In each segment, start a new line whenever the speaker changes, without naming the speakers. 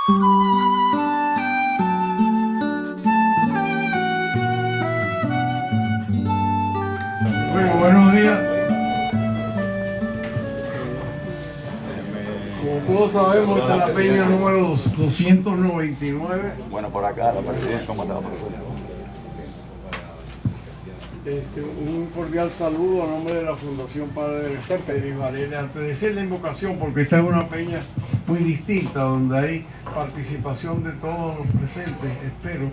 Bueno, buenos días. Como todos sabemos, esta es la peña número 299.
Bueno, por acá, la partida, ¿cómo está, profesor?
Un cordial saludo a nombre de la Fundación Padre del Césped y Valeria, antes de decir la invocación, porque esta es una peña muy distinta, donde hay participación de todos los presentes, espero.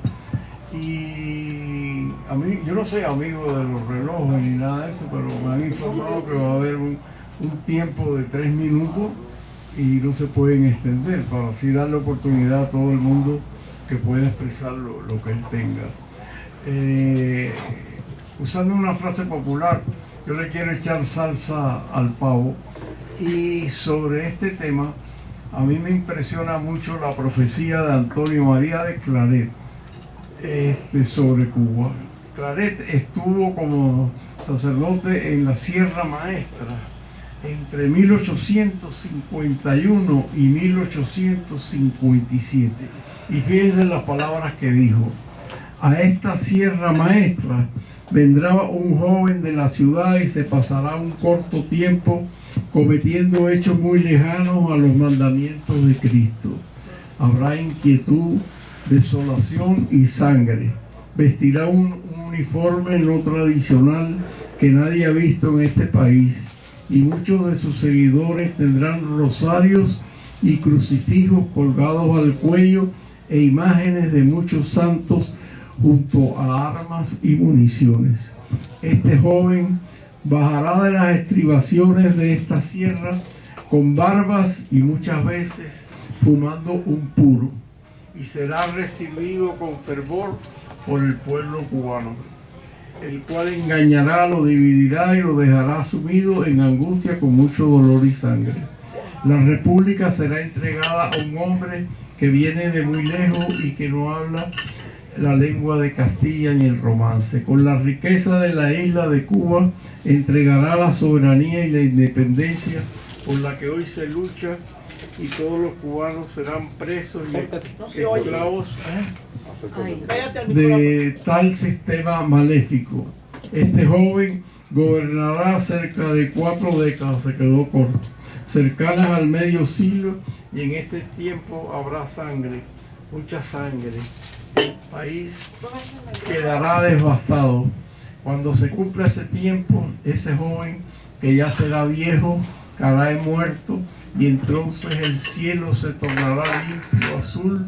Y a mí, yo no soy amigo de los relojes ni nada de eso, pero me han informado que va a haber un tiempo de 3 minutos y no se pueden extender, para así darle oportunidad a todo el mundo que pueda expresar lo que él tenga. Usando una frase popular, yo le quiero echar salsa al pavo. Y sobre este tema, a mí me impresiona mucho la profecía de Antonio María de Claret sobre Cuba. Claret estuvo como sacerdote en la Sierra Maestra entre 1851 y 1857. Y fíjense las palabras que dijo: a esta Sierra Maestra vendrá un joven de la ciudad y se pasará un corto tiempo cometiendo hechos muy lejanos a los mandamientos de Cristo. Habrá inquietud, desolación y sangre. Vestirá un uniforme no tradicional que nadie ha visto en este país, y muchos de sus seguidores tendrán rosarios y crucifijos colgados al cuello e imágenes de muchos santos junto a armas y municiones. Este joven bajará de las estribaciones de esta sierra con barbas y muchas veces fumando un puro, y será recibido con fervor por el pueblo cubano, el cual engañará, lo dividirá y lo dejará sumido en angustia con mucho dolor y sangre. La república será entregada a un hombre que viene de muy lejos y que no habla la lengua de Castilla ni el romance. Con la riqueza de la isla de Cuba entregará la soberanía y la independencia por la que hoy se lucha, y todos los cubanos serán presos y esclavos de tal sistema maléfico. Este joven gobernará cerca de 4 décadas, se quedó corto, cercanas al medio siglo, y en este tiempo habrá sangre, mucha sangre. El país quedará devastado. Cuando se cumpla ese tiempo, ese joven que ya será viejo caerá muerto, y entonces el cielo se tornará limpio, azul,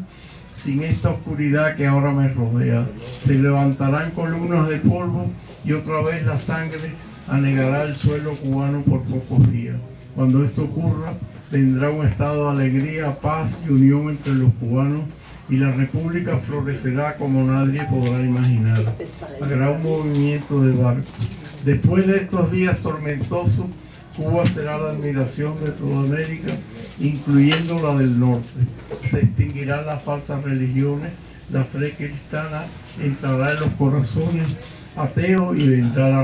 sin esta oscuridad que ahora me rodea. Se levantarán columnas de polvo y otra vez la sangre anegará el suelo cubano por pocos días. Cuando esto ocurra, vendrá un estado de alegría, paz y unión entre los cubanos, y la república florecerá como nadie podrá imaginar. Habrá un movimiento de barcos. Después de estos días tormentosos, Cuba será la admiración de toda América, incluyendo la del norte. Se extinguirán las falsas religiones, la fe cristiana entrará en los corazones ateos y vendrá el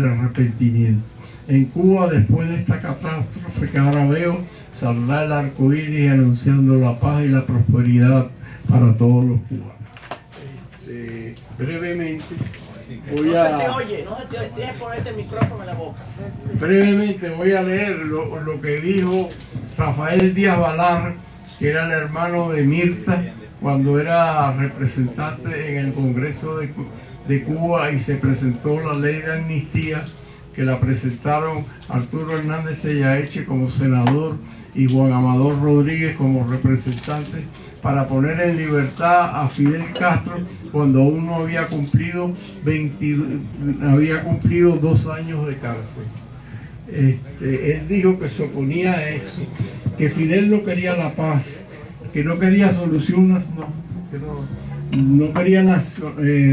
arrepentimiento. En Cuba, después de esta catástrofe que ahora veo, saldrá el arco iris anunciando la paz y la prosperidad para todos los cubanos. Brevemente voy a...
No se te oye, no se te oye, tienes que ponerte el micrófono en la boca.
Brevemente voy a leer lo que dijo Rafael Díaz Balar, que era el hermano de Mirta, cuando era representante en el Congreso de Cuba y se presentó la ley de amnistía, que la presentaron Arturo Hernández Tellaeche como senador y Juan Amador Rodríguez como representante, para poner en libertad a Fidel Castro cuando aún no había cumplido 2 años de cárcel. Él dijo que se oponía a eso, que Fidel no quería la paz, que no quería soluciones, no quería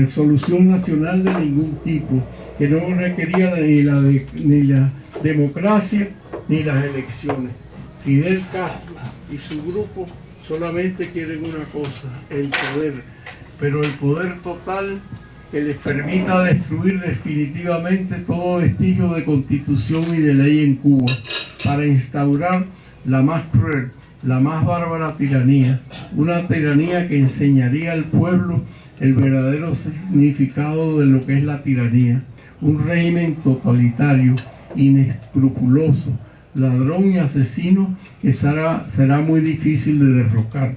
solución nacional de ningún tipo, que no requería ni la democracia ni las elecciones. Fidel Castro y su grupo solamente quieren una cosa: el poder, pero el poder total que les permita destruir definitivamente todo vestigio de constitución y de ley en Cuba, para instaurar la más cruel la más bárbara tiranía, una tiranía que enseñaría al pueblo el verdadero significado de lo que es la tiranía, un régimen totalitario, inescrupuloso, ladrón y asesino que será muy difícil de derrocar,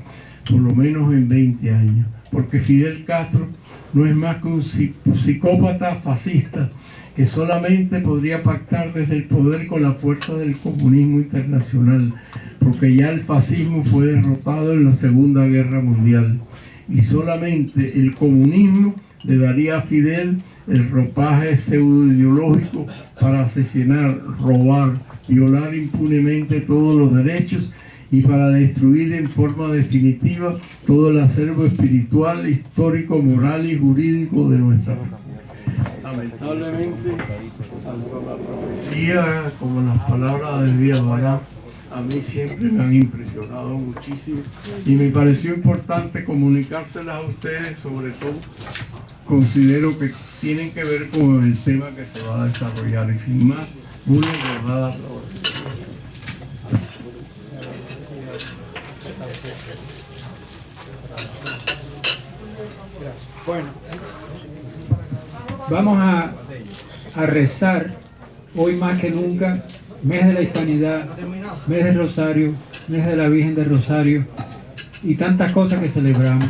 por lo menos en 20 años, porque Fidel Castro no es más que un psicópata fascista que solamente podría pactar desde el poder con la fuerza del comunismo internacional, porque ya el fascismo fue derrotado en la Segunda Guerra Mundial y solamente el comunismo le daría a Fidel el ropaje pseudo-ideológico para asesinar, robar, violar impunemente todos los derechos y para destruir en forma definitiva todo el acervo espiritual, histórico, moral y jurídico de nuestra nación. Lamentablemente, tanto la profecía como las palabras de Díaz Vará a mí siempre me han impresionado muchísimo y me pareció importante comunicárselas a ustedes, sobre todo considero que tienen que ver con el tema que se va a desarrollar y sin más, muy recordada.
Bueno, vamos a rezar hoy más que nunca, mes de la Hispanidad, mes del Rosario, mes de la Virgen del Rosario y tantas cosas que celebramos,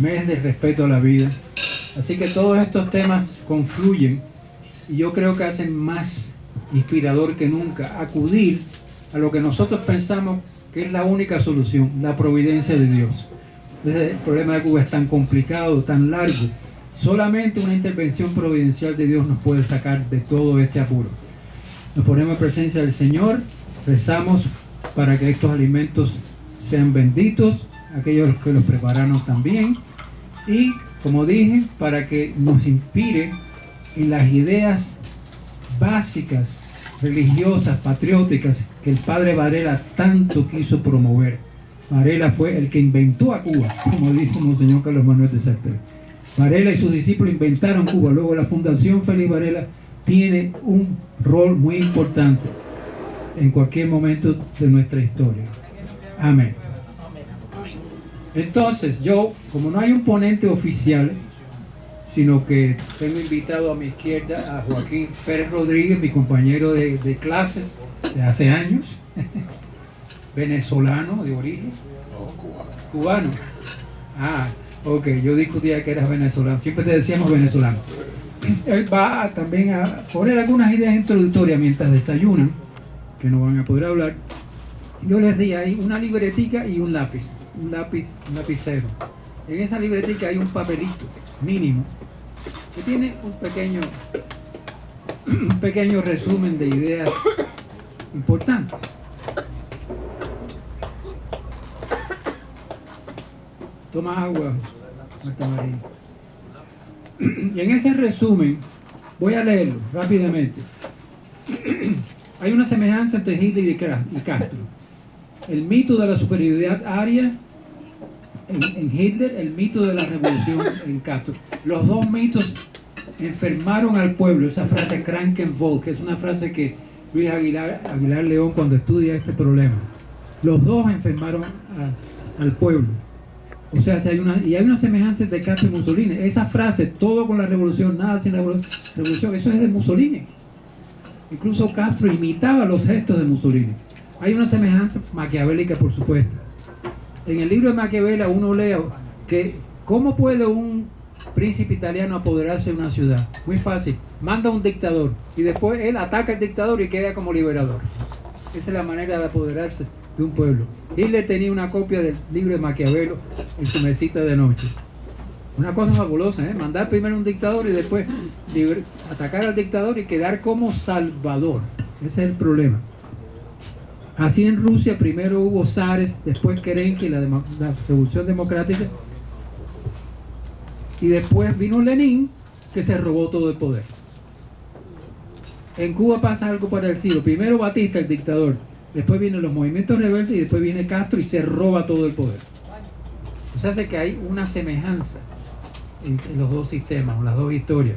mes del respeto a la vida. Así que todos estos temas confluyen y yo creo que hacen más inspirador que nunca acudir a lo que nosotros pensamos que es la única solución, la providencia de Dios. El problema de Cuba es tan complicado, tan largo. Solamente una intervención providencial de Dios nos puede sacar de todo este apuro. Nos ponemos en presencia del Señor, rezamos para que estos alimentos sean benditos, aquellos que los prepararon también, y como dije, para que nos inspire en las ideas básicas, religiosas, patrióticas que el padre Varela tanto quiso promover. Varela fue el que inventó a Cuba, como dice Monseñor Carlos Manuel de Cerpera. Varela y sus discípulos inventaron Cuba. Luego la Fundación Félix Varela tiene un rol muy importante en cualquier momento de nuestra historia. Amén. Entonces yo, como no hay un ponente oficial, sino que tengo invitado a mi izquierda a Joaquín Pérez Rodríguez, mi compañero de clases de hace años, venezolano de origen. Cubano. Ah, ok, yo discutía que eras venezolano, siempre te decíamos venezolano. Él va también a poner algunas ideas introductorias mientras desayunan, que no van a poder hablar. Yo les di ahí una libretica y un lapicero. En esa libretica hay un papelito mínimo que tiene un pequeño resumen de ideas importantes. Toma agua, Marta María. Y en ese resumen, voy a leerlo rápidamente. Hay una semejanza entre Hitler y Castro. El mito de la superioridad aria en Hitler, el mito de la revolución en Castro. Los dos mitos enfermaron al pueblo. Esa frase Krankenvold, que es una frase que Luis Aguilar León cuando estudia este problema. Los dos enfermaron al pueblo. O sea, hay una semejanza entre Castro y Mussolini. Esa frase, todo con la revolución, nada sin la revolución, eso es de Mussolini. Incluso Castro imitaba los gestos de Mussolini. Hay una semejanza maquiavélica, por supuesto. En el libro de Maquiavelo uno lee que ¿cómo puede un príncipe italiano apoderarse de una ciudad? Muy fácil, manda a un dictador y después él ataca al dictador y queda como liberador. Esa es la manera de apoderarse de un pueblo. Hitler tenía una copia del libro de Maquiavelo en su mesita de noche. Una cosa fabulosa, ¿eh? Mandar primero un dictador y después atacar al dictador y quedar como salvador. Ese es el problema. Así en Rusia primero hubo zares, después Kerensky, la revolución democrática, y después vino Lenin, que se robó todo el poder. En Cuba pasa algo parecido. Primero Batista, el dictador, después vienen los movimientos rebeldes y después viene Castro y se roba todo el poder. O sea, hace que hay una semejanza entre los dos sistemas, las dos historias.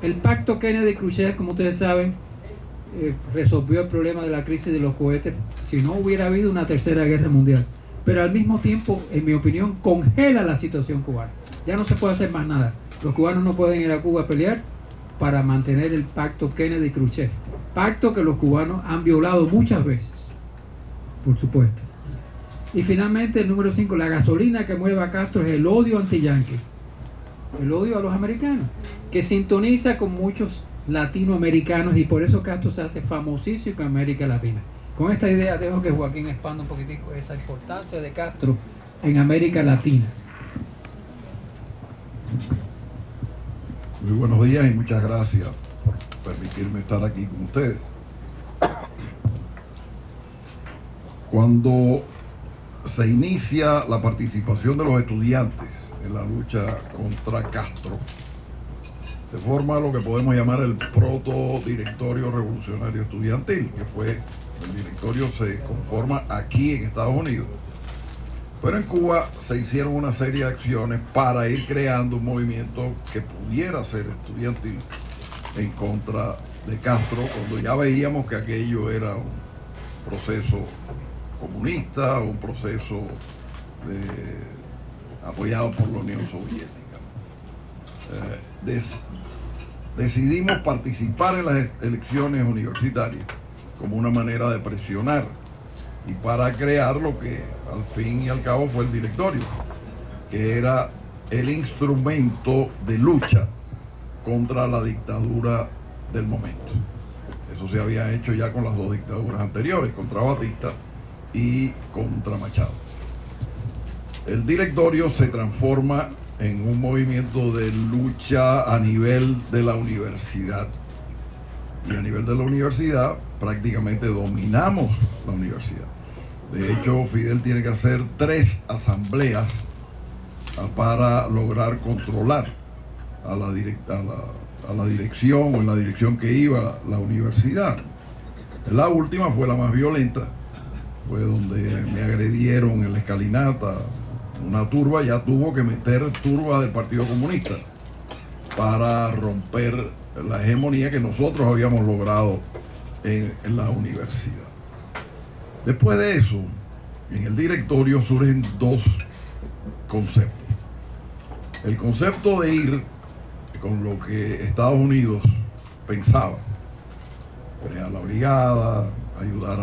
El pacto Kennedy-Khrushchev, como ustedes saben, resolvió el problema de la crisis de los cohetes si no hubiera habido una tercera guerra mundial. Pero al mismo tiempo, en mi opinión, congela la situación cubana. Ya no se puede hacer más nada. Los cubanos no pueden ir a Cuba a pelear para mantener el pacto Kennedy-Khrushchev. Pacto que los cubanos han violado muchas veces, por supuesto. Y finalmente, el número 5, la gasolina que mueve a Castro es el odio anti-yanqui. El odio a los americanos, que sintoniza con muchos latinoamericanos, y por eso Castro se hace famosísimo en América Latina. Con esta idea dejo que Joaquín expanda un poquitico esa importancia de Castro en América Latina.
Muy buenos días y muchas gracias por permitirme estar aquí con ustedes. Cuando se inicia la participación de los estudiantes en la lucha contra Castro, se forma lo que podemos llamar el proto-directorio revolucionario estudiantil, que fue, el directorio se conforma aquí en Estados Unidos. Pero en Cuba se hicieron una serie de acciones para ir creando un movimiento que pudiera ser estudiantil en contra de Castro, cuando ya veíamos que aquello era un proceso comunista, un proceso apoyado por la Unión Soviética. Decidimos participar en las elecciones universitarias como una manera de presionar y para crear lo que al fin y al cabo fue el directorio, que era el instrumento de lucha contra la dictadura del momento. Eso se había hecho ya con las dos dictaduras anteriores, contra Batista y contra Machado. El directorio se transforma en un movimiento de lucha a nivel de la universidad. Y a nivel de la universidad prácticamente dominamos la universidad. De hecho, Fidel tiene que hacer 3 asambleas para lograr controlar a la dirección, o en la dirección que iba la universidad. La última fue la más violenta, fue donde me agredieron en la escalinata. Una turba, ya tuvo que meter turba del Partido Comunista para romper la hegemonía que nosotros habíamos logrado en la universidad. Después de eso, en el directorio surgen 2 conceptos. El concepto de ir con lo que Estados Unidos pensaba, crear la brigada, ayudar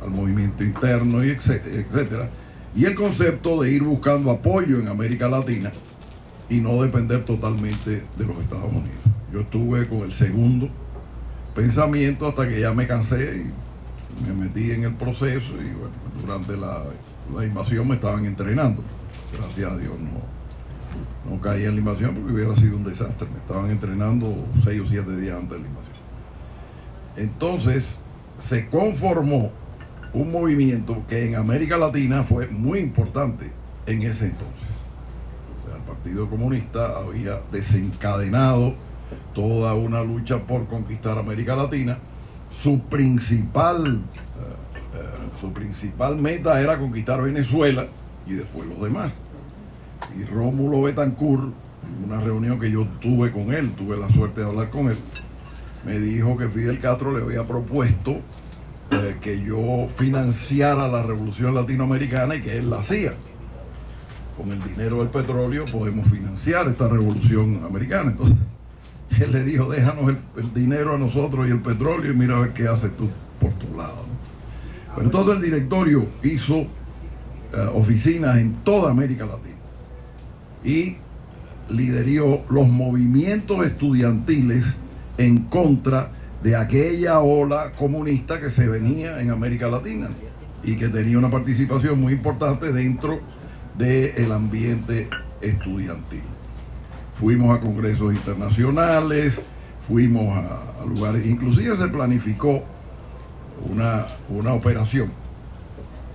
al movimiento interno, y etcétera. Y el concepto de ir buscando apoyo en América Latina y no depender totalmente de los Estados Unidos. Yo estuve con el segundo pensamiento hasta que ya me cansé y me metí en el proceso, y bueno, durante la invasión me estaban entrenando. Gracias a Dios no caí en la invasión, porque hubiera sido un desastre. Me estaban entrenando 6 o 7 días antes de la invasión. Entonces se conformó un movimiento que en América Latina fue muy importante en ese entonces. O sea, el Partido Comunista había desencadenado toda una lucha por conquistar América Latina. Su principal meta era conquistar Venezuela y después los demás. Y Rómulo Betancourt, en una reunión que yo tuve con él, tuve la suerte de hablar con él, me dijo que Fidel Castro le había propuesto que yo financiara la revolución latinoamericana y que él la hacía. Con el dinero del petróleo podemos financiar esta revolución americana. Entonces él le dijo: déjanos el dinero a nosotros y el petróleo, y mira a ver qué haces tú por tu lado, ¿no? Pero entonces el directorio hizo oficinas en toda América Latina y lideró los movimientos estudiantiles en contra de aquella ola comunista que se venía en América Latina y que tenía una participación muy importante dentro del ambiente estudiantil. Fuimos a congresos internacionales, fuimos a lugares, inclusive se planificó una operación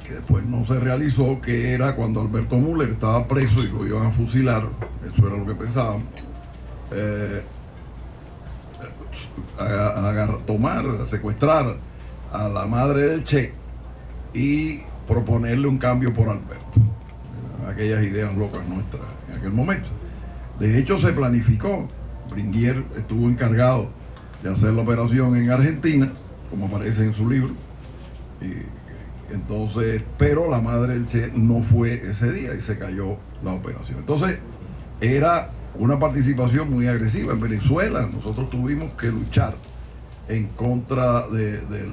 que después no se realizó, que era cuando Alberto Müller estaba preso y lo iban a fusilar. Eso era lo que pensábamos. Secuestrar a la madre del Che y proponerle un cambio por Alberto. Aquellas ideas locas nuestras en aquel momento. De hecho, se planificó. Bringuier estuvo encargado de hacer la operación en Argentina como aparece en su libro. Entonces, pero la madre del Che no fue ese día y se cayó la operación. Entonces, era una participación muy agresiva. En Venezuela nosotros tuvimos que luchar en contra del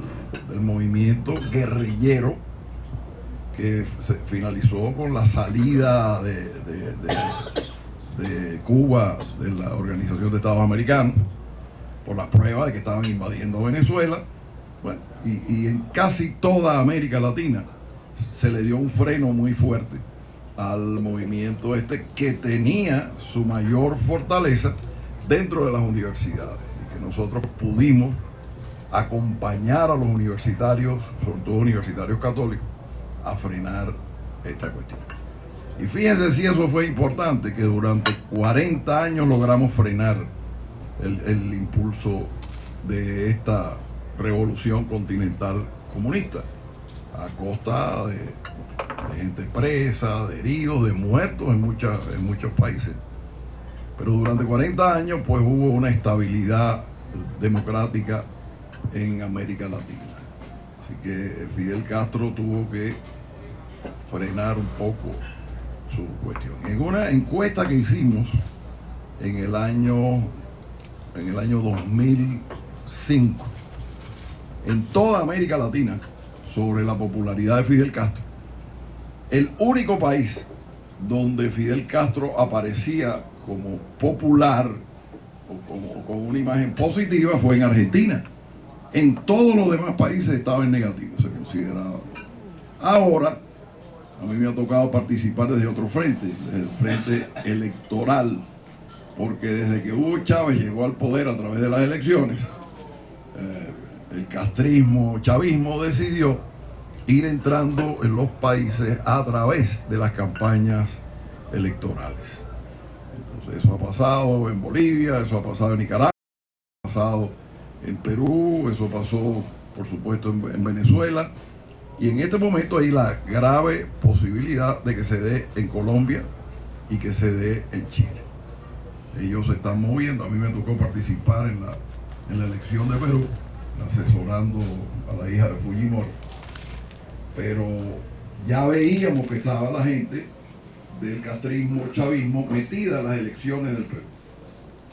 movimiento guerrillero que se finalizó con la salida de Cuba de la Organización de Estados Americanos por la prueba de que estaban invadiendo Venezuela. Bueno, y en casi toda América Latina se le dio un freno muy fuerte al movimiento que tenía su mayor fortaleza dentro de las universidades, y que nosotros pudimos acompañar a los universitarios, sobre todo universitarios católicos, a frenar esta cuestión. Y fíjense si eso fue importante, que durante 40 años logramos frenar el impulso de esta revolución continental comunista, a costa de gente presa, de heridos, de muertos en muchos países. Pero durante 40 años pues hubo una estabilidad democrática en América Latina. Así que Fidel Castro tuvo que frenar un poco su cuestión. En una encuesta que hicimos en el año 2005, en toda América Latina, sobre la popularidad de Fidel Castro, el único país donde Fidel Castro aparecía como popular o con una imagen positiva fue en Argentina. En todos los demás países estaba en negativo, se consideraba. Ahora, a mí me ha tocado participar desde otro frente, desde el frente electoral, porque desde que Hugo Chávez llegó al poder a través de las elecciones, el castrismo, chavismo decidió ir entrando en los países a través de las campañas electorales. Entonces eso ha pasado en Bolivia, eso ha pasado en Nicaragua, ha pasado en Perú, eso pasó por supuesto en Venezuela, y en este momento hay la grave posibilidad de que se dé en Colombia y que se dé en Chile. Ellos se están moviendo. A mí me tocó participar en la elección de Perú, asesorando a la hija de Fujimori, pero ya veíamos que estaba la gente del castrismo, chavismo metida en las elecciones del Perú.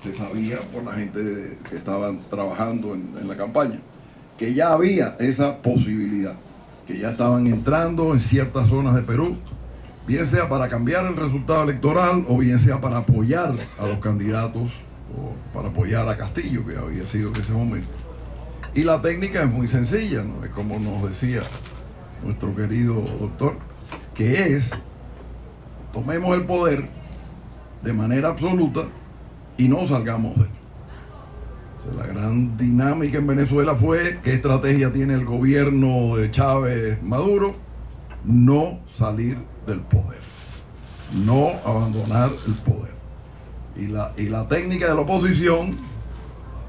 Se sabía por la gente que estaban trabajando en la campaña que ya había esa posibilidad, que ya estaban entrando en ciertas zonas de Perú, bien sea para cambiar el resultado electoral o bien sea para apoyar a los candidatos o para apoyar a Castillo, que había sido en ese momento. Y la técnica es muy sencilla, ¿no? Es como nos decía nuestro querido doctor, que es: tomemos el poder de manera absoluta y no salgamos de él. O sea, la gran dinámica en Venezuela fue: ¿qué estrategia tiene el gobierno de Chávez Maduro? No salir del poder, no abandonar el poder. Y la técnica de la oposición,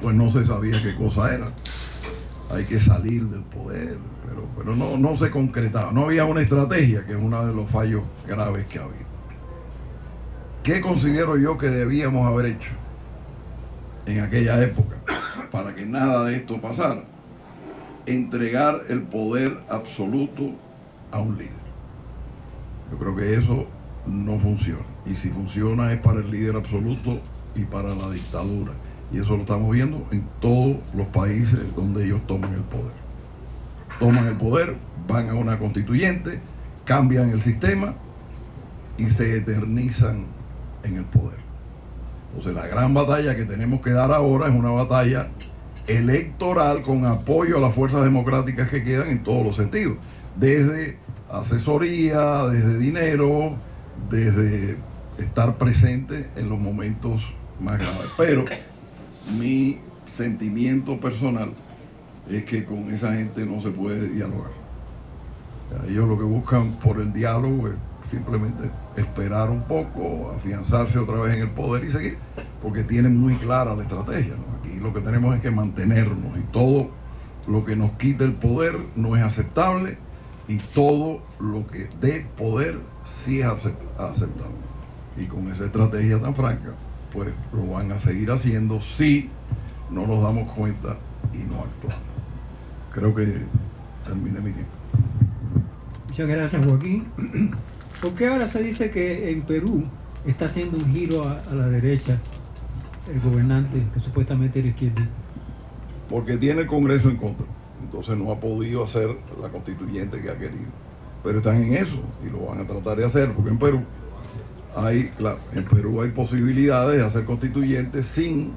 pues no se sabía qué cosa era. Hay que salir del poder, pero no se concretaba, no había una estrategia, que es uno de los fallos graves que ha habido. ¿Qué considero yo que debíamos haber hecho en aquella época para que nada de esto pasara? Entregar el poder absoluto a un líder. Yo creo que eso no funciona, y si funciona es para el líder absoluto y para la dictadura, y eso lo estamos viendo en todos los países donde ellos toman el poder. Toman el poder, van a una constituyente, cambian el sistema y se eternizan en el poder. Entonces la gran batalla que tenemos que dar ahora es una batalla electoral con apoyo a las fuerzas democráticas que quedan en todos los sentidos, desde asesoría, desde dinero, desde estar presente en los momentos más graves. Pero mi sentimiento personal es que con esa gente no se puede dialogar. Ellos lo que buscan por el diálogo es simplemente esperar un poco, afianzarse otra vez en el poder y seguir, porque tienen muy clara la estrategia, ¿no? Aquí lo que tenemos es que mantenernos, y todo lo que nos quite el poder no es aceptable, y todo lo que dé poder sí es aceptable. Y con esa estrategia tan franca, pues lo van a seguir haciendo si no nos damos cuenta y no actuamos. creo que terminé mi tiempo.
Muchas gracias, Joaquín. ¿Por qué ahora se dice que en Perú está haciendo un giro a la derecha el gobernante que supuestamente era izquierdista?
Porque tiene el Congreso en contra, entonces no ha podido hacer la constituyente que ha querido. Pero están en eso y lo van a tratar de hacer, porque en Perú hay posibilidades de hacer constituyentes sin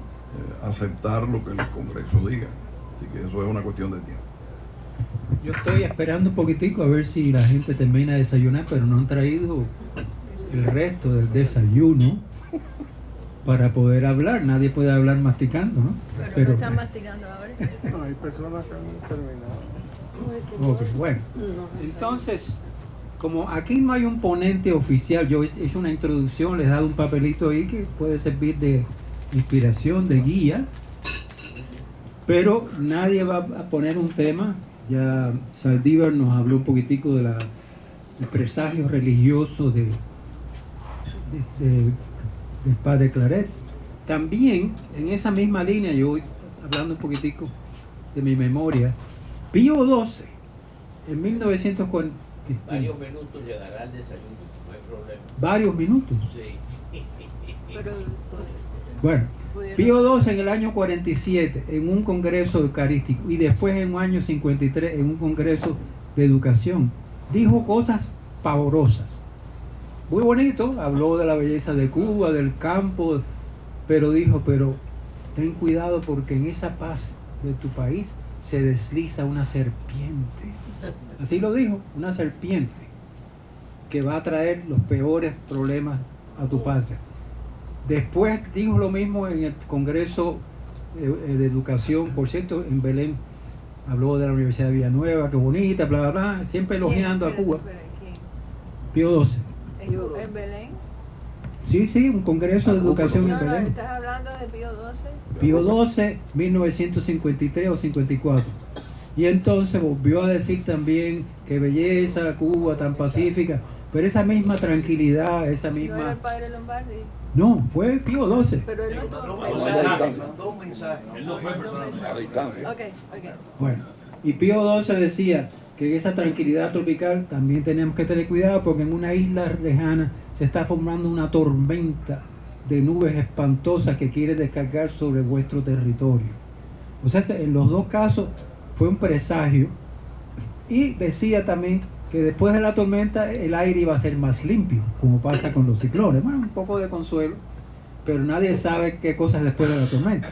aceptar lo que el Congreso diga. Así que eso es una cuestión de tiempo.
Yo estoy esperando un poquitico a ver si la gente termina de desayunar, pero no han traído el resto del desayuno para poder hablar. Nadie puede hablar masticando, ¿no?
Pero están masticando ahora.
No, hay personas que han terminado.
Ok, bueno, entonces, como aquí no hay un ponente oficial, yo he hecho una introducción, les he dado un papelito ahí que puede servir de inspiración, de guía, pero nadie va a poner un tema. Ya Saldívar nos habló un poquitico del presagio religioso del padre Claret. También, en esa misma línea, yo voy hablando un poquitico de mi memoria, Pío XII, en 1940...
Varios minutos llegará el desayuno, no hay problema.
Varios minutos.
Sí.
Pero,
Bueno, Pío XII en el año 47 en un congreso eucarístico y después en el año 53 en un congreso de educación dijo cosas pavorosas. Muy bonito, habló de la belleza de Cuba, del campo, pero dijo, pero ten cuidado porque en esa paz de tu país se desliza una serpiente. Así lo dijo, una serpiente que va a traer los peores problemas a tu patria. Después dijo lo mismo en el Congreso de Educación, por cierto, en Belén. Habló de la Universidad de Villanueva, qué bonita, bla, bla, bla, siempre elogiando a Cuba. Pío XII.
¿En Belén?
Sí, un Congreso de Educación en
No,
Belén.
¿estás hablando de Pío XII?
Pío XII, 1953 o 54. Y entonces volvió a decir también que belleza, Cuba tan pacífica, pero esa misma tranquilidad, esa
¿No era
misma...
el padre Lombardi?
No, fue Pío XII.
Pero él no estuvo.
Mandó un mensaje. Él no fue personalmente.
A distancia.
Ok.
Bueno, y Pío XII decía que en esa tranquilidad tropical también tenemos que tener cuidado porque en una isla lejana se está formando una tormenta de nubes espantosas que quiere descargar sobre vuestro territorio. O sea, en los dos casos fue un presagio. Y decía también que después de la tormenta el aire iba a ser más limpio, como pasa con los ciclones. Bueno, un poco de consuelo, pero nadie sabe qué cosas después de la tormenta.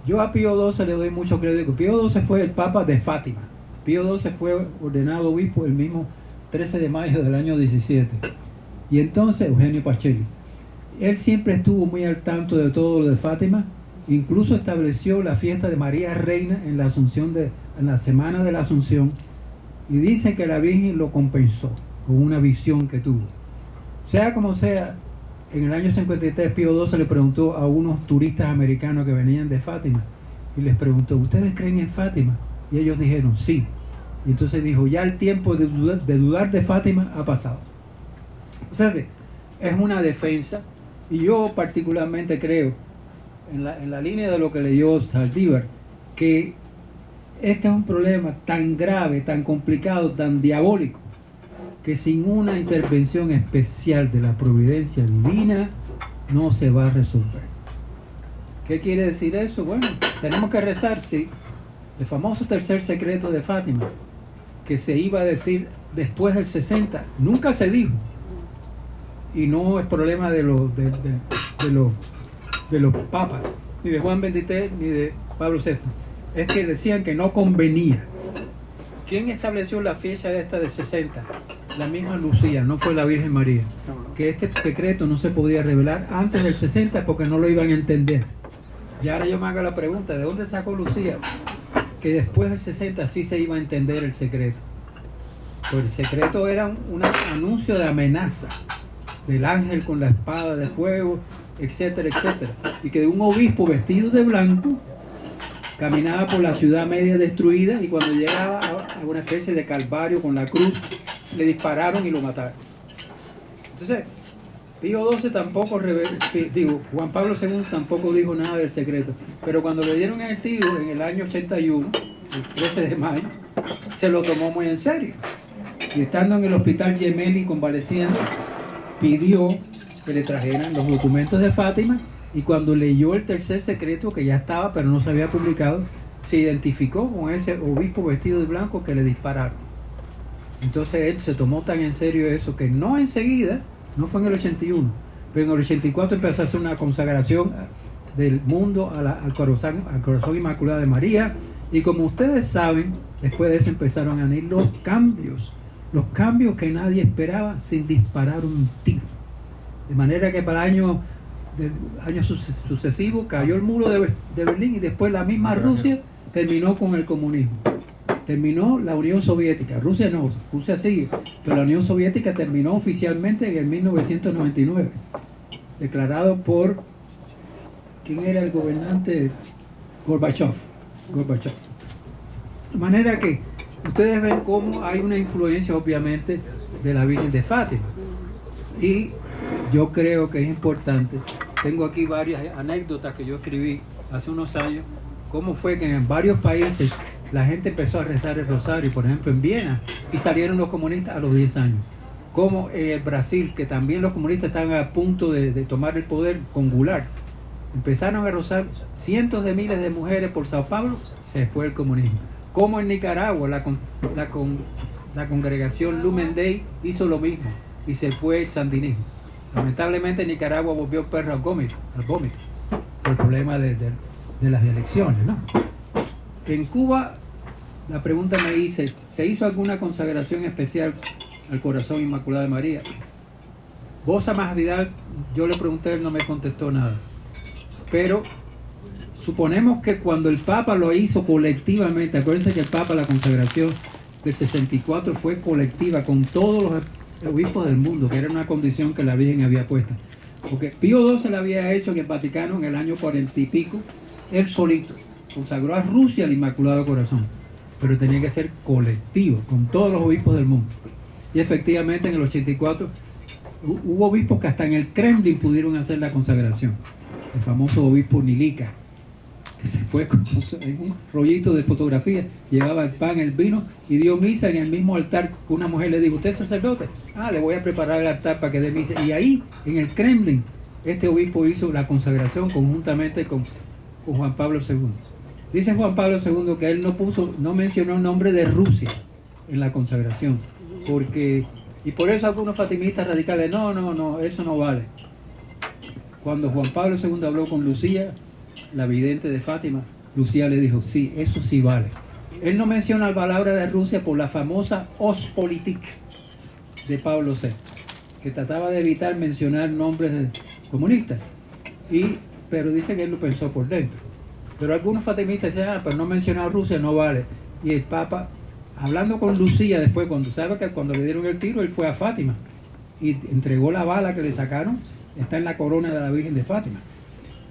Yo a Pío XII le doy mucho crédito. Pío XII fue el Papa de Fátima. Pío XII fue ordenado obispo el mismo 13 de mayo del año 17. Y entonces Eugenio Pacelli. Él siempre estuvo muy al tanto de todo lo de Fátima. Incluso estableció la fiesta de María Reina en la Asunción en la semana de la Asunción. Y dice que la Virgen lo compensó con una visión que tuvo. Sea como sea, en el año 53 Pío XII le preguntó a unos turistas americanos que venían de Fátima y les preguntó, ¿ustedes creen en Fátima? Y ellos dijeron, sí. Y entonces dijo, ya el tiempo de dudar de Fátima ha pasado. O sea, es una defensa y yo particularmente creo, en la línea de lo que leyó Saldívar, que este es un problema tan grave, tan complicado, tan diabólico, que sin una intervención especial de la providencia divina no se va a resolver. ¿Qué quiere decir eso? Bueno, tenemos que rezar, sí. El famoso tercer secreto de Fátima, que se iba a decir después del 60, nunca se dijo. Y no es problema de los papas, ni de Juan XXIII, ni de Pablo VI. Es que decían que no convenía. ¿Quién estableció la fecha esta de 60? La misma Lucía, no fue la Virgen María. Que este secreto no se podía revelar antes del 60 porque no lo iban a entender. Y ahora yo me hago la pregunta, ¿de dónde sacó Lucía? Que después del 60 sí se iba a entender el secreto. Pues el secreto era un anuncio de amenaza del ángel con la espada de fuego, etcétera, etcétera. Y que un obispo vestido de blanco caminaba por la ciudad media destruida y cuando llegaba a una especie de calvario con la cruz, le dispararon y lo mataron. Entonces, Pío XII tampoco, Juan Pablo II tampoco dijo nada del secreto. Pero cuando le dieron el tiro en el año 81, el 13 de mayo, se lo tomó muy en serio. Y estando en el hospital Gemelli convaleciendo, pidió que le trajeran los documentos de Fátima, y cuando leyó el tercer secreto, que ya estaba pero no se había publicado, se identificó con ese obispo vestido de blanco que le dispararon. Entonces él se tomó tan en serio eso que no enseguida, no fue en el 81, pero en el 84 empezó a hacer una consagración del mundo al corazón Inmaculado de María. Y como ustedes saben, después de eso empezaron a venir los cambios que nadie esperaba, sin disparar un tiro. De manera que para el año sucesivo cayó el muro de Berlín, y después la misma Rusia terminó con el comunismo. Terminó la Unión Soviética. Rusia no, Rusia sigue, pero la Unión Soviética terminó oficialmente en el 1999, declarado por, ¿quién era el gobernante? Gorbachev. De manera que ustedes ven cómo hay una influencia, obviamente, de la Virgen de Fátima. Y yo creo que es importante. Tengo aquí varias anécdotas que yo escribí hace unos años, cómo fue que en varios países la gente empezó a rezar el rosario, por ejemplo en Viena, y salieron los comunistas a los 10 años. Como en el Brasil, que también los comunistas estaban a punto de tomar el poder con Goulart, empezaron a rozar cientos de miles de mujeres por Sao Paulo, se fue el comunismo. Como en Nicaragua, la congregación Lumen Dei hizo lo mismo y se fue el sandinismo. Lamentablemente Nicaragua volvió perro al vómito por el problema de las elecciones, ¿no? En Cuba, la pregunta me dice, ¿se hizo alguna consagración especial al corazón Inmaculado de María? Bosa Más Vidal, yo le pregunté, él no me contestó nada. Pero suponemos que cuando el Papa lo hizo colectivamente, acuérdense que el Papa, la consagración del 64 fue colectiva con todos los obispos del mundo, que era una condición que la Virgen había puesto. Porque Pío XII la había hecho en el Vaticano en el año 40 y pico, él solito. Consagró a Rusia al Inmaculado Corazón, pero tenía que ser colectivo, con todos los obispos del mundo. Y efectivamente en el 84 hubo obispos que hasta en el Kremlin pudieron hacer la consagración. El famoso obispo Nilica, que se fue con un rollito de fotografía, llevaba el pan, el vino, y dio misa en el mismo altar. Una mujer le dijo, ¿usted es sacerdote? Le voy a preparar el altar para que dé misa. Y ahí, en el Kremlin, este obispo hizo la consagración conjuntamente con Juan Pablo II. Dice Juan Pablo II que él no mencionó el nombre de Rusia en la consagración, y por eso algunos fatimistas radicales, no, eso no vale. Cuando Juan Pablo II habló con Lucía, la vidente de Fátima, Lucía le dijo, sí, eso sí vale. Él no menciona la palabra de Rusia por la famosa Ostpolitik de Pablo VI, que trataba de evitar mencionar nombres de comunistas, pero dice que él lo pensó por dentro. Pero algunos fatimistas dicen, pero no mencionar a Rusia no vale. Y el Papa, hablando con Lucía después, cuando le dieron el tiro, él fue a Fátima y entregó la bala que le sacaron, está en la corona de la Virgen de Fátima.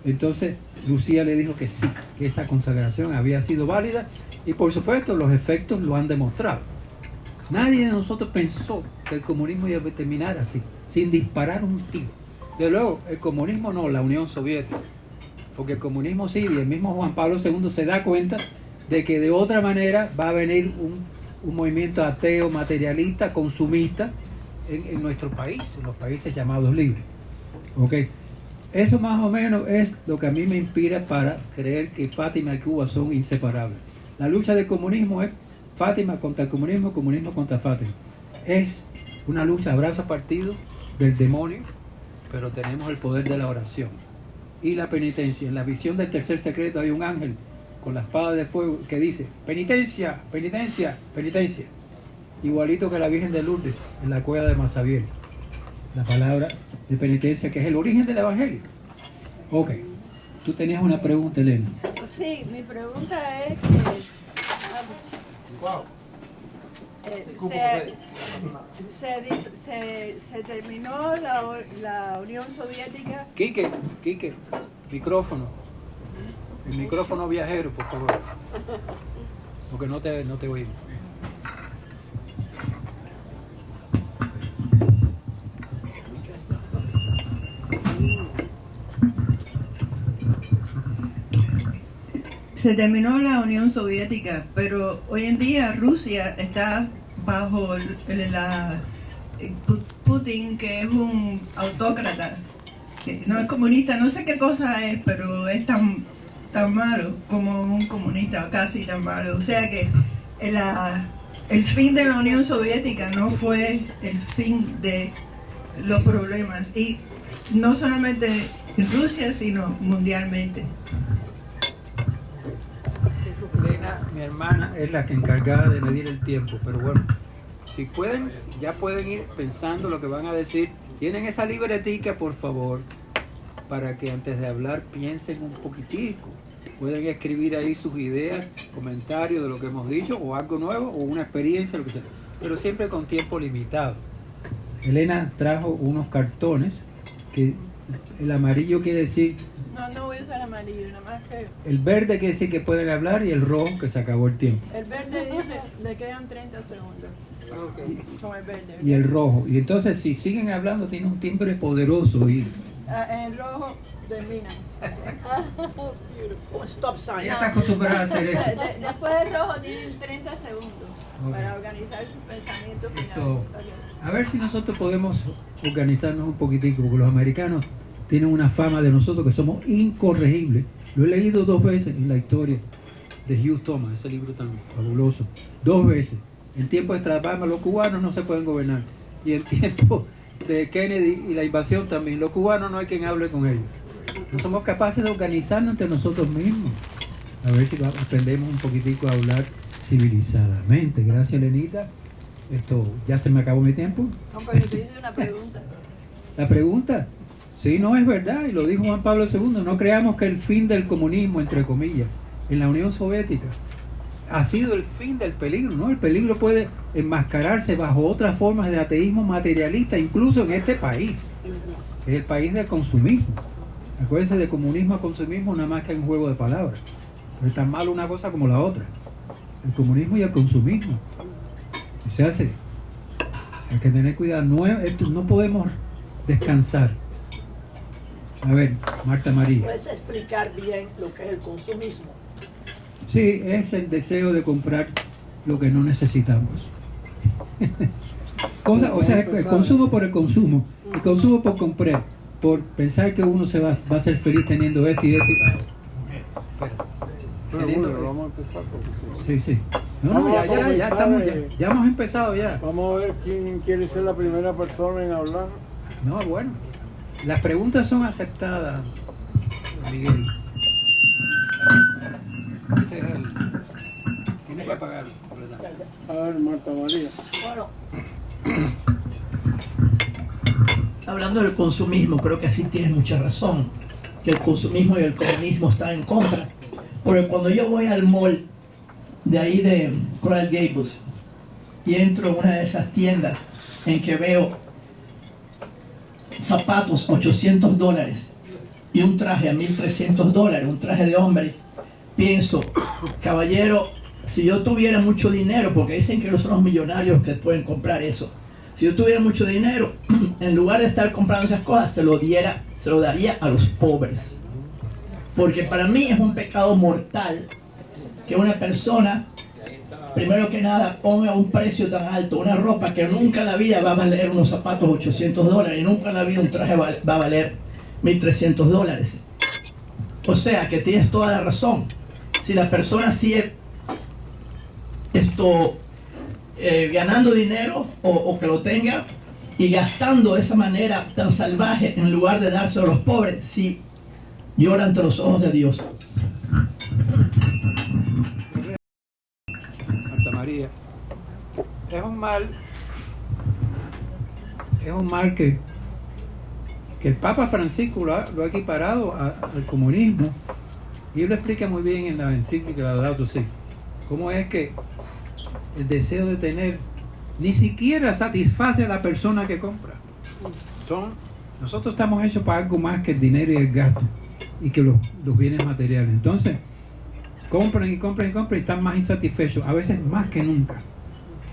Entonces Lucía le dijo que sí, que esa consagración había sido válida, y por supuesto los efectos lo han demostrado. Nadie de nosotros pensó que el comunismo iba a terminar así, sin disparar un tiro. De luego, el comunismo no, la Unión Soviética. Porque el comunismo sí, y el mismo Juan Pablo II se da cuenta de que de otra manera va a venir un movimiento ateo, materialista, consumista en nuestro país, en los países llamados libres. ¿Okay? Eso más o menos es lo que a mí me inspira para creer que Fátima y Cuba son inseparables. La lucha del comunismo es Fátima contra el comunismo, comunismo contra Fátima. Es una lucha a brazo partido del demonio, pero tenemos el poder de la oración y la penitencia. En la visión del tercer secreto hay un ángel con la espada de fuego que dice, penitencia, penitencia, penitencia. Igualito que la Virgen de Lourdes en la cueva de Masabiel. La palabra de penitencia, que es el origen del Evangelio. Ok, tú tenías una pregunta, Elena.
Sí, mi pregunta es que se terminó la Unión Soviética.
Quique, micrófono. El micrófono viajero, por favor. Porque no te oímos.
se terminó la Unión Soviética, pero hoy en día Rusia está bajo Putin, que es un autócrata, que no es comunista, no sé qué cosa es, pero es tan malo como un comunista, casi tan malo. O sea que el fin de la Unión Soviética no fue el fin de los problemas, y no solamente en Rusia, sino mundialmente.
Elena, mi hermana, es la que encargada de medir el tiempo, pero bueno, si pueden, ya pueden ir pensando lo que van a decir. Tienen esa libretica, por favor, para que antes de hablar piensen un poquitico. Pueden escribir ahí sus ideas, comentarios de lo que hemos dicho, o algo nuevo, o una experiencia, lo que sea, pero siempre con tiempo limitado. Elena trajo unos cartones que el amarillo quiere decir,
No voy a usar amarillo, nada más que
el verde quiere decir que pueden hablar, y el rojo que se acabó el tiempo.
el verde dice le quedan 30 segundos. Con el verde.
Y el rojo. Y entonces si siguen hablando tiene un timbre poderoso. Y
En el rojo terminan.
Stop sign.
ella está acostumbrada a hacer eso.
Después del rojo tienen 30 segundos para organizar sus pensamientos finales.
Esto, a ver si nosotros podemos organizarnos un poquitico, porque los americanos tienen una fama de nosotros que somos incorregibles. Lo he leído 2 veces en la historia de Hugh Thomas, ese libro tan fabuloso. 2 veces. En tiempos de Trabama los cubanos no se pueden gobernar. Y en tiempos de Kennedy y la invasión también, los cubanos no hay quien hable con ellos. No somos capaces de organizarnos entre nosotros mismos. A ver si aprendemos un poquitico a hablar civilizadamente. Gracias, Lenita. Esto, ya se me acabó mi tiempo.
No, pero te hice una pregunta.
La pregunta, sí, no es verdad, y lo dijo Juan Pablo II, no creamos que el fin del comunismo, entre comillas, en la Unión Soviética ha sido el fin del peligro, ¿no? El peligro puede enmascararse bajo otras formas de ateísmo materialista, incluso en este país, que es el país del consumismo. Acuérdense, de comunismo a consumismo nada más que un juego de palabras. Pero es tan malo una cosa como la otra. El comunismo y el consumismo. O sea, hay que tener cuidado, no podemos descansar. A ver, Marta María.
¿Puedes explicar bien lo que es el consumismo?
Sí, es el deseo de comprar lo que no necesitamos. O sea, el consumo por el consumo, el consumo por comprar, por pensar que uno va a ser feliz teniendo esto y esto.
Pero bueno, vamos a empezar porque
Sí. No, ya estamos, ya hemos empezado ya.
Vamos a ver quién quiere ser la primera persona en hablar.
No, bueno, las preguntas son aceptadas, Miguel. Ese es el... Tienes que pagarlo.
A ver, Marta María.
Bueno, hablando del consumismo, creo que sí tienes mucha razón, que el consumismo y el comunismo están en contra. Porque cuando yo voy al mall de ahí de Coral Gables y entro en una de esas tiendas en que veo zapatos $800 y un traje a $1,300, un traje de hombre, pienso, caballero, si yo tuviera mucho dinero, porque dicen que no son los millonarios que pueden comprar eso, si yo tuviera mucho dinero, en lugar de estar comprando esas cosas, se lo daría a los pobres. Porque para mí es un pecado mortal que una persona, primero que nada, ponga un precio tan alto, una ropa que nunca en la vida va a valer unos zapatos $800 y nunca en la vida un traje va a valer $1,300. O sea que tienes toda la razón. Si la persona sigue ganando dinero o que lo tenga y gastando de esa manera tan salvaje en lugar de dárselo a los pobres, sí llora ante los ojos de Dios.
Santa María, es un mal que el Papa Francisco lo ha equiparado al comunismo, y él lo explica muy bien en la encíclica Laudato Si, cómo es que el deseo de tener ni siquiera satisface a la persona que compra. Nosotros estamos hechos para algo más que el dinero y el gasto y que los bienes materiales. Entonces compran y están más insatisfechos, a veces más que nunca.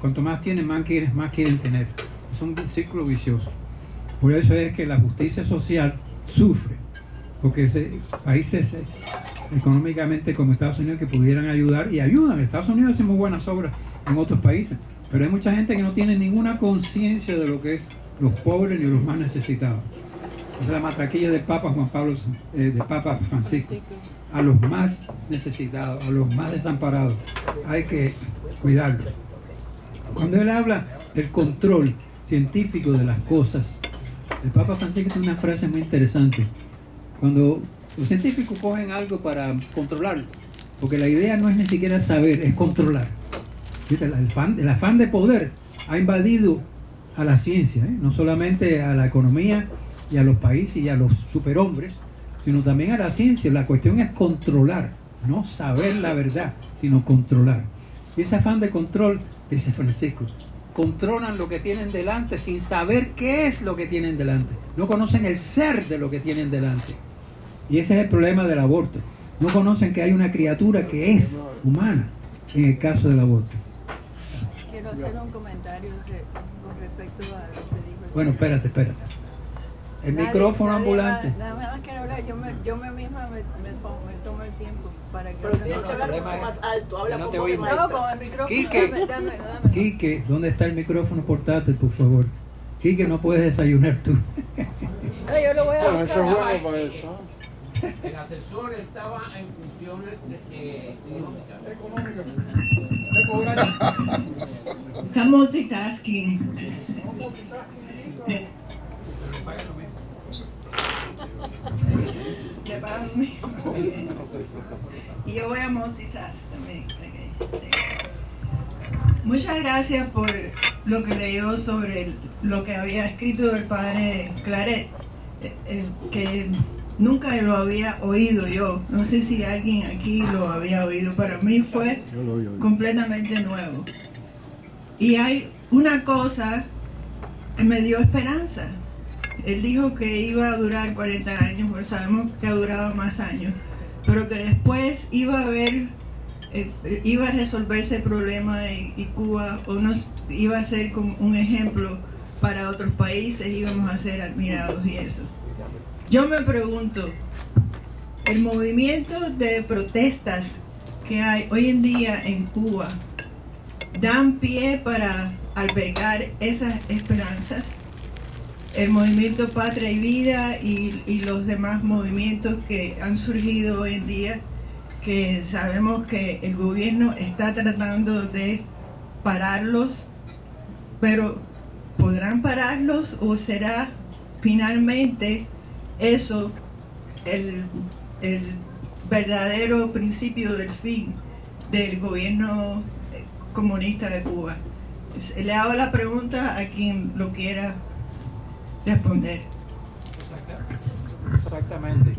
Cuanto más tienen, más quieren tener. Es un círculo vicioso. Por eso es que la justicia social sufre, porque ahí económicamente como Estados Unidos, que pudieran ayudar y ayudan. Estados Unidos hace muy buenas obras en otros países, pero hay mucha gente que no tiene ninguna conciencia de lo que es los pobres ni los más necesitados. Esa es la matraquilla del Papa Juan Pablo, del Papa Francisco. A los más necesitados, a los más desamparados, hay que cuidarlos. Cuando él habla del control científico de las cosas, el Papa Francisco tiene una frase muy interesante. Cuando los científicos cogen algo para controlarlo, porque la idea no es ni siquiera saber, es controlar. ¿Viste? El afán de poder ha invadido a la ciencia, no solamente a la economía y a los países y a los superhombres, sino también a la ciencia. La cuestión es controlar, no saber la verdad, sino controlar. Y ese afán de control, dice Francisco, controlan lo que tienen delante sin saber qué es lo que tienen delante. No conocen el ser de lo que tienen delante. Y ese es el problema del aborto. No conocen que hay una criatura que es humana en el caso del aborto.
Quiero hacer un comentario con respecto a lo que dijo el
Bueno,
señor.
espérate. El micrófono ambulante.
Nada más quiero hablar, yo me misma me tomo el tiempo para que...
Pero tienes que hablar mucho más alto, habla
no
como
te
de
oímos.
No,
maestra.
con el micrófono.
Quique.
Dame.
Quique, ¿dónde está el micrófono portátil, por favor? Quique, no puedes desayunar tú.
No, yo lo voy a buscar.
El asesor estaba en funciones económicas.
Está multitasking. Le pagan lo mismo. Y yo voy a multitask también. Muchas gracias por lo que leyó sobre lo que había escrito el padre Claret, que nunca lo había oído yo. No sé si alguien aquí lo había oído. Para mí fue completamente nuevo. Y hay una cosa que me dio esperanza. Él dijo que iba a durar 40 años, pero sabemos que ha durado más años, pero que después iba a haber, iba a resolverse el problema y Cuba iba a ser como un ejemplo para otros países, íbamos a ser admirados y eso. Yo me pregunto, el movimiento de protestas que hay hoy en día en Cuba, ¿dan pie para albergar esas esperanzas? El movimiento Patria y Vida y los demás movimientos que han surgido hoy en día, que sabemos que el gobierno está tratando de pararlos, pero ¿podrán pararlos o será finalmente eso el verdadero principio del fin del gobierno comunista de Cuba? Le hago la pregunta a quien lo quiera responder.
Exactamente.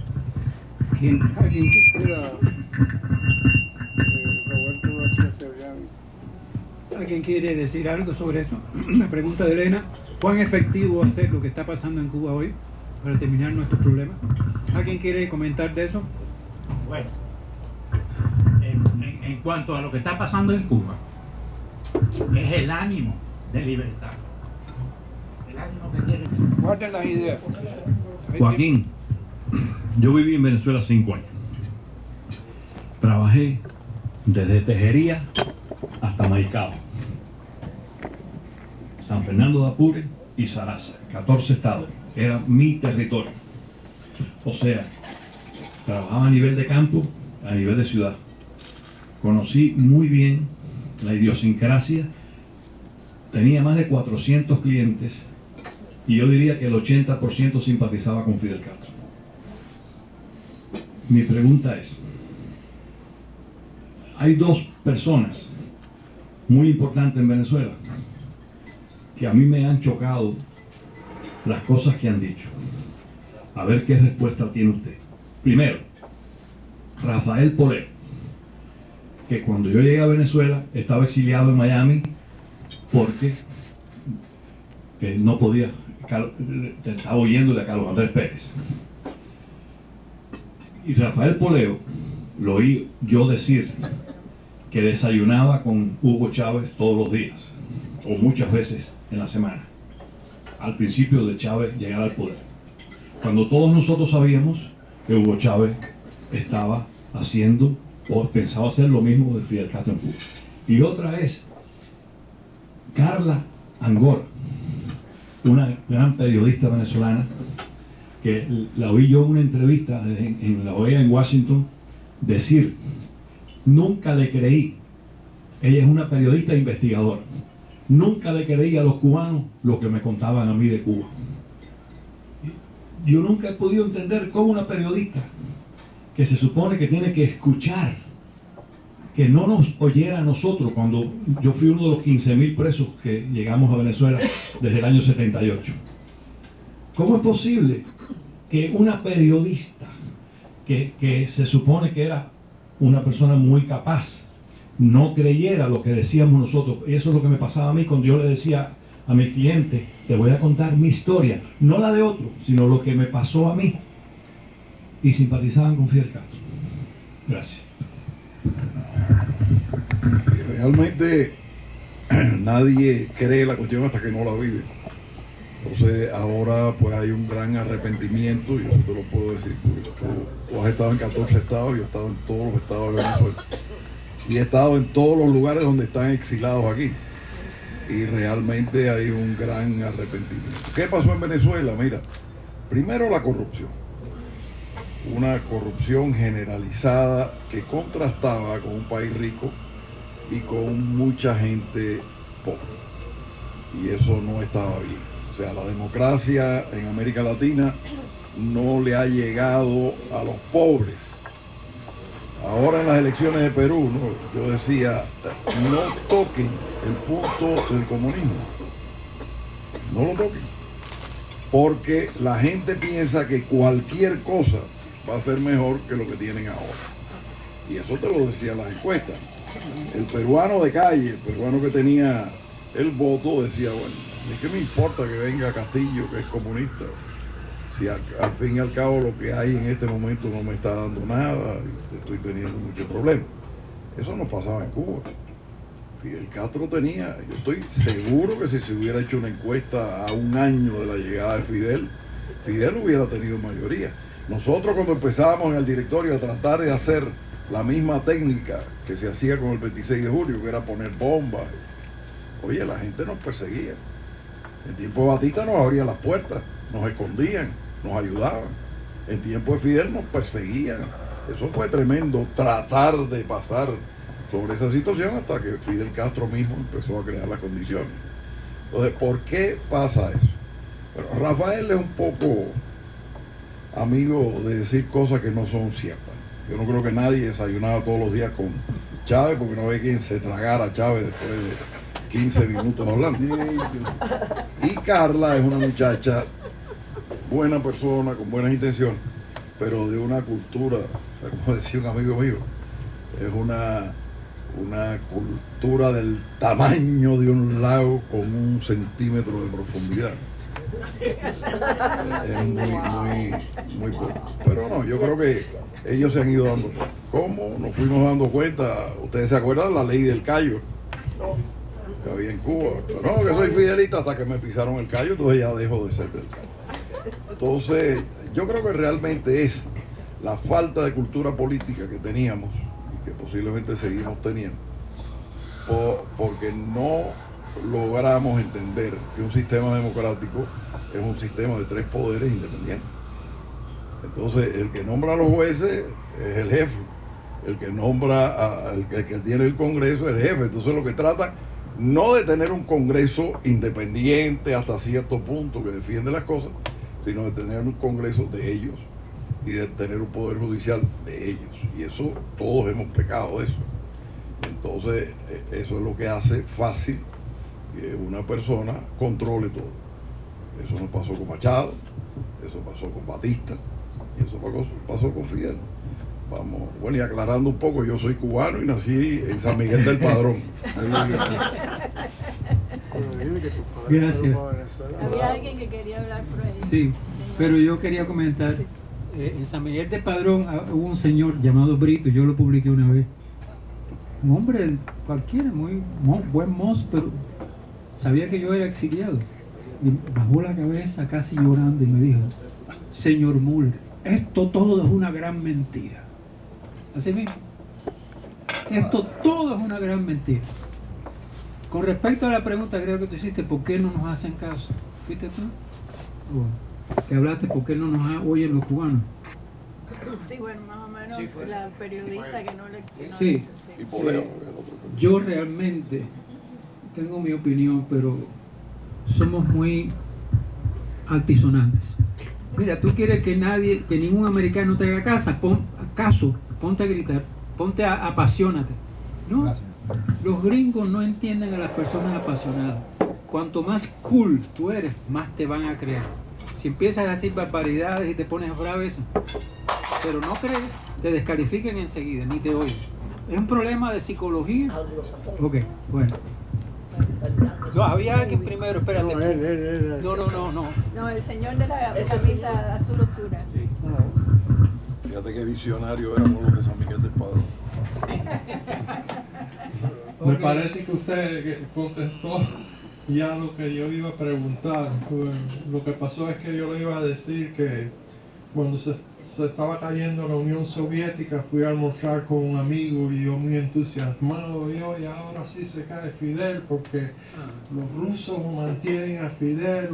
¿Alguien quiere decir algo sobre eso? La pregunta de Elena: ¿cuán efectivo va a ser lo que está pasando en Cuba hoy para terminar nuestros problemas? ¿Alguien quiere comentar de eso?
Bueno, en cuanto a lo que está pasando en Cuba, es el ánimo de libertad. El ánimo que tiene.
Guarden las ideas.
Joaquín, yo viví en Venezuela 5 años. Trabajé desde Tejería hasta Maicao, San Fernando de Apure y Sarasa, 14 estados. Era mi territorio. O sea, trabajaba a nivel de campo, a nivel de ciudad. Conocí muy bien la idiosincrasia. Tenía más de 400 clientes y yo diría que el 80% simpatizaba con Fidel Castro. Mi pregunta es, hay dos personas muy importantes en Venezuela que a mí me han chocado las cosas que han dicho. A ver qué respuesta tiene usted. Primero, Rafael Poleo, que cuando yo llegué a Venezuela estaba exiliado en Miami porque no podía, estaba oyéndole a Carlos Andrés Pérez. Y Rafael Poleo lo oí yo decir que desayunaba con Hugo Chávez todos los días, o muchas veces en la semana, al principio de Chávez llegar al poder. Cuando todos nosotros sabíamos que Hugo Chávez estaba haciendo o pensaba hacer lo mismo de Fidel Castro en Cuba. Y otra es Carla Angora, una gran periodista venezolana, que la oí yo en una entrevista en la OEA en Washington decir: nunca le creí, ella es una periodista e investigadora, nunca le creí a los cubanos lo que me contaban a mí de Cuba. Yo nunca he podido entender cómo una periodista que se supone que tiene que escuchar, que no nos oyera a nosotros cuando yo fui uno de los 15.000 presos que llegamos a Venezuela desde el año 78. ¿Cómo es posible que una periodista que se supone que era una persona muy capaz no creyera lo que decíamos nosotros? Y eso es lo que me pasaba a mí cuando yo le decía a mis clientes: te voy a contar mi historia, no la de otro, sino lo que me pasó a mí. Y simpatizaban con Fidel Castro. Gracias.
Realmente nadie cree la cuestión hasta que no la vive. Entonces ahora pues hay un gran arrepentimiento, y eso te lo puedo decir, porque tú has estado en 14 estados, yo he estado en todos los estados de Venezuela. Y he estado en todos los lugares donde están exilados aquí. Y realmente hay un gran arrepentimiento. ¿Qué pasó en Venezuela? Mira, primero la corrupción. Una corrupción generalizada que contrastaba con un país rico y con mucha gente pobre. Y eso no estaba bien. O sea, la democracia en América Latina no le ha llegado a los pobres. Ahora en las elecciones de Perú, ¿no?, yo decía: no toquen el punto del comunismo. No lo toquen. Porque la gente piensa que cualquier cosa va a ser mejor que lo que tienen ahora. Y eso te lo decían las encuestas. El peruano de calle, el peruano que tenía el voto, decía: bueno, ¿y qué me importa que venga Castillo, que es comunista? Si al fin y al cabo lo que hay en este momento no me está dando nada, y estoy teniendo muchos problemas. Eso no pasaba en Cuba. Fidel Castro tenía, yo estoy seguro que si se hubiera hecho una encuesta a un año de la llegada de Fidel, Fidel hubiera tenido mayoría. Nosotros cuando empezábamos en el directorio a tratar de hacer la misma técnica que se hacía con el 26 de julio, que era poner bombas, oye, la gente nos perseguía. En tiempo de Batista nos abrían las puertas, nos escondían, nos ayudaban. En tiempo de Fidel nos perseguían. Eso fue tremendo, tratar de pasar sobre esa situación hasta que Fidel Castro mismo empezó a crear las condiciones. Entonces, ¿por qué pasa eso? Bueno, Rafael es un poco amigo de decir cosas que no son ciertas. Yo no creo que nadie desayunaba todos los días con Chávez, porque no había quien se tragara a Chávez después de 15 minutos hablando. Y Carla es una muchacha, buena persona, con buenas intenciones, pero de una cultura, o sea, como decía un amigo mío, es una cultura del tamaño de un lago con 1 centímetro de profundidad. Es muy poco. Pero no, yo creo que ellos se han ido dando cuenta. ¿Cómo? Nos fuimos dando cuenta. Ustedes se acuerdan de la ley del callo que había en Cuba. Pero no, que soy fidelista hasta que me pisaron el callo, entonces ya dejo de ser del callo. Entonces, yo creo que realmente es la falta de cultura política que teníamos y que posiblemente seguimos teniendo, porque no logramos entender que un sistema democrático es un sistema de 3 poderes independientes. Entonces, el que nombra a los jueces es el jefe, el que nombra el que tiene el Congreso es el jefe. Entonces, lo que trata no de tener un Congreso independiente hasta cierto punto que defiende las cosas, sino de tener un Congreso de ellos y de tener un poder judicial de ellos. Y eso, todos hemos pecado de eso. Entonces, eso es lo que hace fácil que una persona controle todo. Eso no pasó con Machado, eso pasó con Batista, y eso pasó con Fidel. Vamos, bueno, y aclarando un poco, yo soy cubano y nací en San Miguel del Padrón.
Gracias.
Había alguien que quería hablar por ahí.
Sí, pero yo quería comentar, en San Miguel del Padrón hubo un señor llamado Brito, yo lo publiqué una vez. Un hombre cualquiera, muy buen mozo, pero sabía que yo era exiliado. Y bajó la cabeza casi llorando y me dijo: señor Müller, esto todo es una gran mentira. Así mismo. Esto todo es una gran mentira. Con respecto a la pregunta, creo que tú hiciste, ¿por qué no nos hacen caso? ¿Fuiste tú? Que hablaste, ¿por qué no nos oyen los cubanos?
Sí, bueno, más o menos la periodista que no le... Que no
Sí.
le- sí.
Y Poleo,
Yo realmente tengo mi opinión, pero somos muy altisonantes. Mira, tú quieres que ningún americano te haga caso, ponte a gritar, apasionate. No, los gringos no entienden a las personas apasionadas. Cuanto más cool tú eres, más te van a creer. Si empiezas a decir barbaridades y te pones braves, pero no crees, te descalifican enseguida, ni te oyen. Es un problema de psicología. Ok, bueno. No, había alguien primero, espérate. No.
No, el señor de la camisa azul oscura.
fíjate qué visionario éramos los de San Miguel del Padrón.
Me parece que usted contestó ya lo que yo iba a preguntar. Lo que pasó es que yo le iba a decir que cuando se estaba cayendo la Unión Soviética, fui a almorzar con un amigo y yo muy entusiasmado, y ahora sí se cae Fidel porque los rusos mantienen a Fidel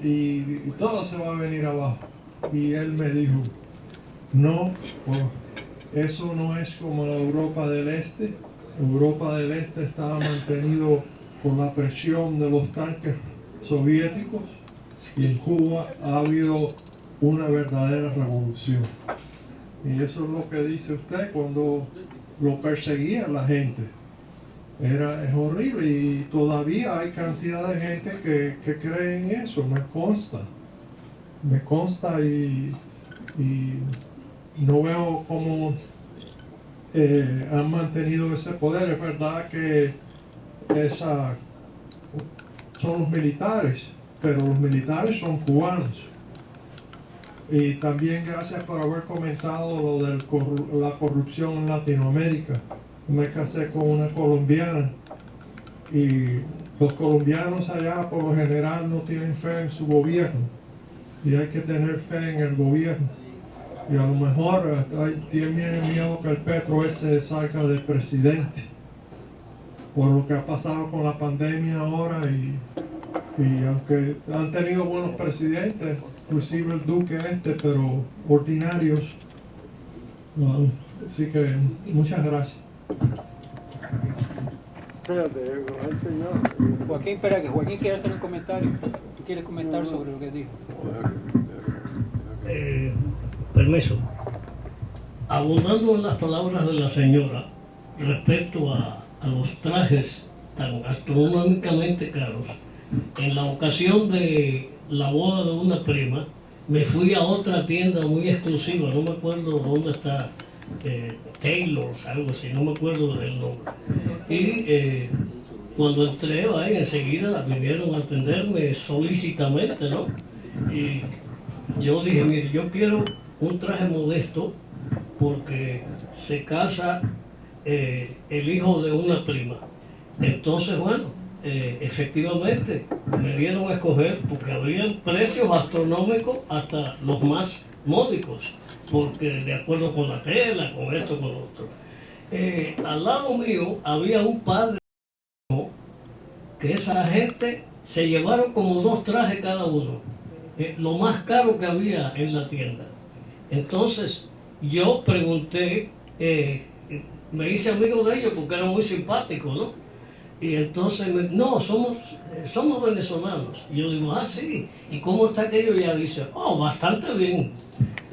y todo se va a venir abajo. Y él me dijo, no, eso no es como la Europa del Este. Europa del Este estaba mantenido por la presión de los tanques soviéticos, y en Cuba ha habido una verdadera revolución. Y eso es lo que dice usted cuando lo perseguía la gente. Es horrible, y todavía hay cantidad de gente que cree en eso, me consta y no veo cómo han mantenido ese poder. Es verdad que son los militares, pero los militares son cubanos. Y también gracias por haber comentado lo de la corrupción en Latinoamérica. Me casé con una colombiana y los colombianos allá por lo general no tienen fe en su gobierno, y hay que tener fe en el gobierno. Y a lo mejor tienen miedo que el Petro ese salga de presidente por lo que ha pasado con la pandemia ahora, y aunque han tenido buenos presidentes, inclusive el duque pero ordinarios. Así que muchas gracias.
Espérate, el señor.
Joaquín, espera, que Joaquín quiere hacer un comentario. ¿Tú quieres comentar sobre lo que dijo?
Permiso. Abundando en las palabras de la señora respecto a los trajes tan astronómicamente caros, en la ocasión de la boda de una prima, me fui a otra tienda muy exclusiva, no me acuerdo dónde está, Taylor's, algo así, no me acuerdo del nombre. Y cuando entré, enseguida vinieron a atenderme solícitamente, ¿no? Y yo dije, mire, yo quiero un traje modesto porque se casa el hijo de una prima. Entonces, bueno, efectivamente me dieron a escoger porque había precios astronómicos hasta los más módicos, porque de acuerdo con la tela, con esto, con lo otro. Al lado mío había un padre que esa gente se llevaron como 2 trajes cada uno, lo más caro que había en la tienda. Entonces yo pregunté, me hice amigo de ellos porque eran muy simpáticos, ¿no? Y entonces, no, somos venezolanos. Y yo digo, sí, ¿y cómo está aquello? Y ella dice, bastante bien.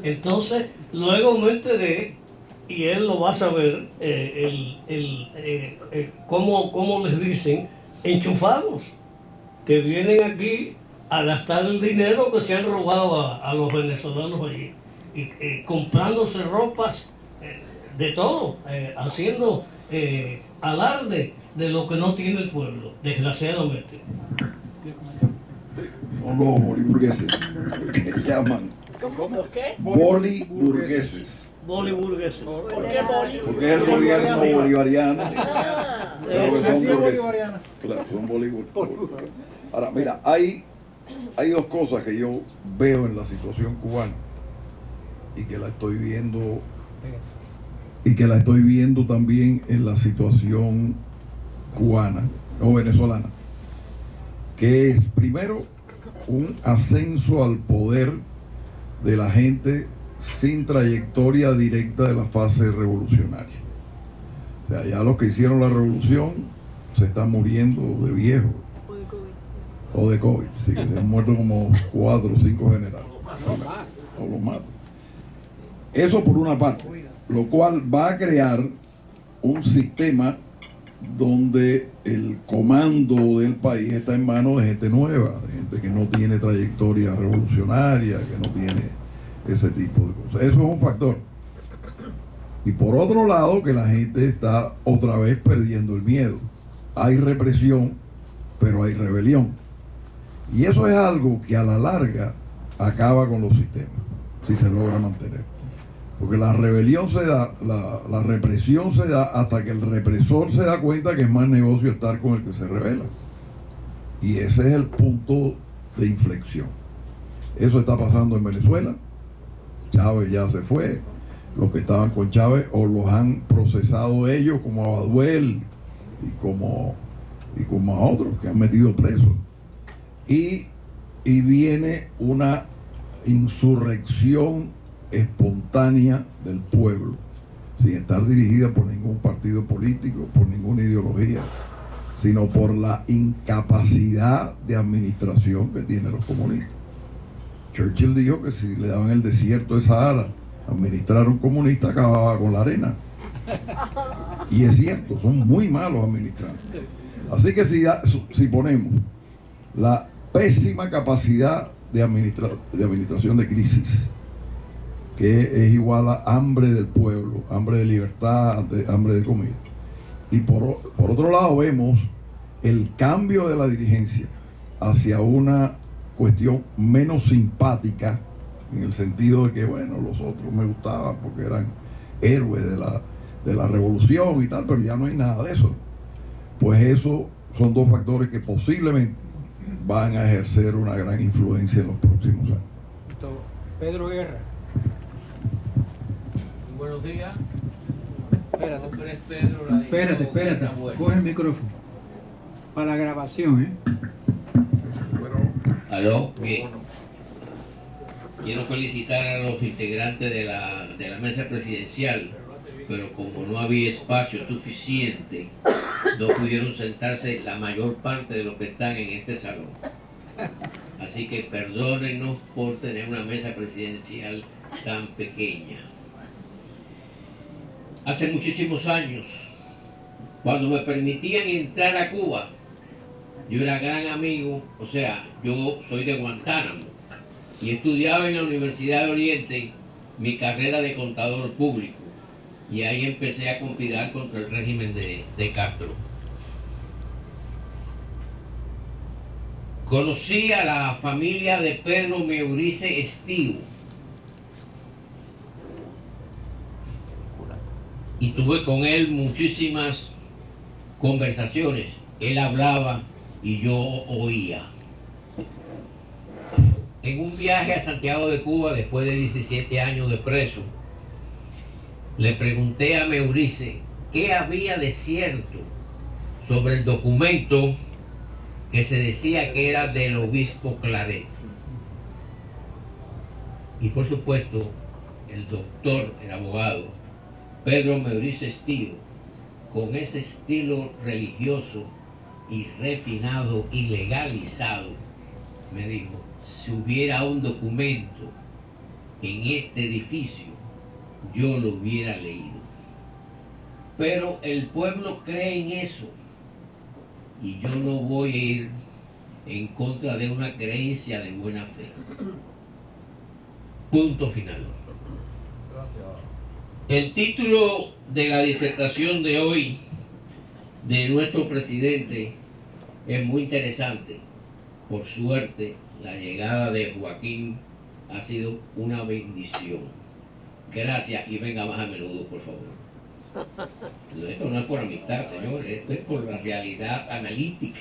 Entonces, luego me enteré, y él lo va a saber, cómo les dicen, enchufados, que vienen aquí a gastar el dinero que se han robado a los venezolanos allí, y comprándose ropas de todo, haciendo alarde de lo que no tiene el pueblo, desgraciadamente.
Son los boliburgueses, que llaman.
¿Cómo qué?
Boliburgueses.
Boliburgueses. ¿Por qué boli?
Porque es el gobierno bolivariano. Pero que son burgueses.
bolivariana.
Claro, son boliburgueses. Ahora, mira, hay 2 cosas que yo veo en la situación cubana y que la estoy viendo y que la estoy viendo también en la situación cubana o venezolana, que es primero un ascenso al poder de la gente sin trayectoria directa de la fase revolucionaria. O sea, ya los que hicieron la revolución se están muriendo de viejo o de COVID, sí, que se han muerto como 4 o 5 generales o los matan. Eso por una parte, lo cual va a crear un sistema donde el comando del país está en manos de gente nueva, de gente que no tiene trayectoria revolucionaria, que no tiene ese tipo de cosas. Eso es un factor. Y por otro lado, que la gente está otra vez perdiendo el miedo. Hay represión, pero hay rebelión. Y eso es algo que a la larga acaba con los sistemas, si se logra mantener. Porque la rebelión se da, la represión se da hasta que el represor se da cuenta que es más negocio estar con el que se rebela. Y ese es el punto de inflexión. Eso está pasando en Venezuela. Chávez ya se fue. Los que estaban con Chávez o los han procesado ellos, como a Baduel y como a otros que han metido presos. Y viene una insurrección espontánea del pueblo, sin estar dirigida por ningún partido político, por ninguna ideología, sino por la incapacidad de administración que tienen los comunistas. Churchill dijo que si le daban el desierto de Sahara, administrar un comunista acababa con la arena. Y es cierto, son muy malos administrantes. Así que si ponemos la pésima capacidad de administración de crisis, que es igual a hambre del pueblo, hambre de libertad, hambre de comida. Y por otro lado vemos el cambio de la dirigencia hacia una cuestión menos simpática, en el sentido de que, bueno, los otros me gustaban porque eran héroes de la revolución y tal, pero ya no hay nada de eso. Pues eso son dos factores que posiblemente van a ejercer una gran influencia en los próximos años.
Pedro Guerra.
Buenos días.
Espérate. Coge el micrófono. Para la grabación,
Aló, bien. Quiero felicitar a los integrantes de la mesa presidencial, pero como no había espacio suficiente, no pudieron sentarse la mayor parte de los que están en este salón. Así que perdónenos por tener una mesa presidencial tan pequeña. Hace muchísimos años, cuando me permitían entrar a Cuba, yo era gran amigo, o sea, yo soy de Guantánamo y estudiaba en la Universidad de Oriente mi carrera de contador público y ahí empecé a conspirar contra el régimen de Castro. Conocí a la familia de Pedro Meurice Estío y tuve con él muchísimas conversaciones. Él hablaba y yo oía. En un viaje a Santiago de Cuba, después de 17 años de preso, le pregunté a Meurice qué había de cierto sobre el documento que se decía que era del obispo Claret. Y por supuesto, el doctor, el abogado, Pedro Meurice Estío, con ese estilo religioso y refinado y legalizado, me dijo, si hubiera un documento en este edificio, yo lo hubiera leído. Pero el pueblo cree en eso y yo no voy a ir en contra de una creencia de buena fe. Punto final. El título de la disertación de hoy de nuestro presidente es muy interesante. Por suerte, la llegada de Joaquín ha sido una bendición. Gracias y venga más a menudo, por favor. Esto no es por amistad, señores, esto es por la realidad analítica.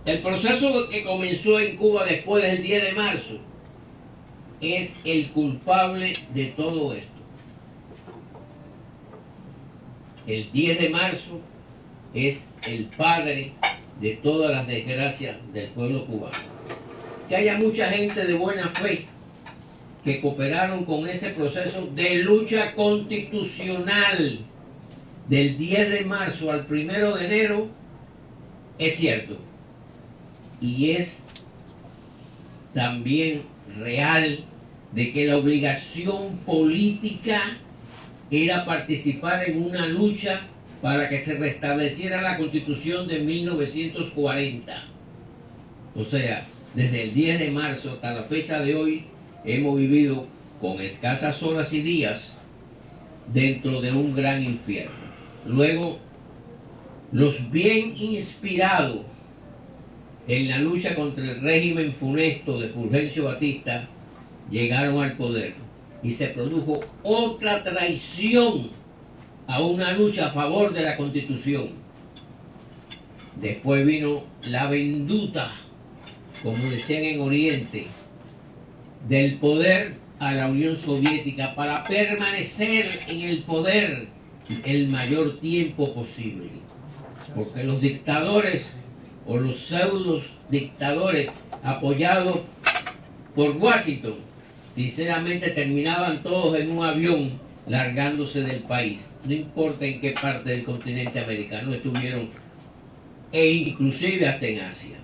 El proceso que comenzó en Cuba después del 10 de marzo es el culpable de todo esto. el 10 de marzo es el padre de todas las desgracias del pueblo cubano. Que haya mucha gente de buena fe que cooperaron con ese proceso de lucha constitucional del 10 de marzo al 1 de enero, es cierto. Y es también real de que la obligación política era participar en una lucha para que se restableciera la Constitución de 1940. O sea, desde el 10 de marzo hasta la fecha de hoy, hemos vivido con escasas horas y días dentro de un gran infierno. Luego, los bien inspirados en la lucha contra el régimen funesto de Fulgencio Batista llegaron al poder y se produjo otra traición a una lucha a favor de la Constitución. Después vino la venduta, como decían en Oriente, del poder a la Unión Soviética para permanecer en el poder el mayor tiempo posible. Porque los dictadores o los pseudos dictadores apoyados por Washington, sinceramente terminaban todos en un avión largándose del país. No importa en qué parte del continente americano estuvieron, e inclusive hasta en Asia.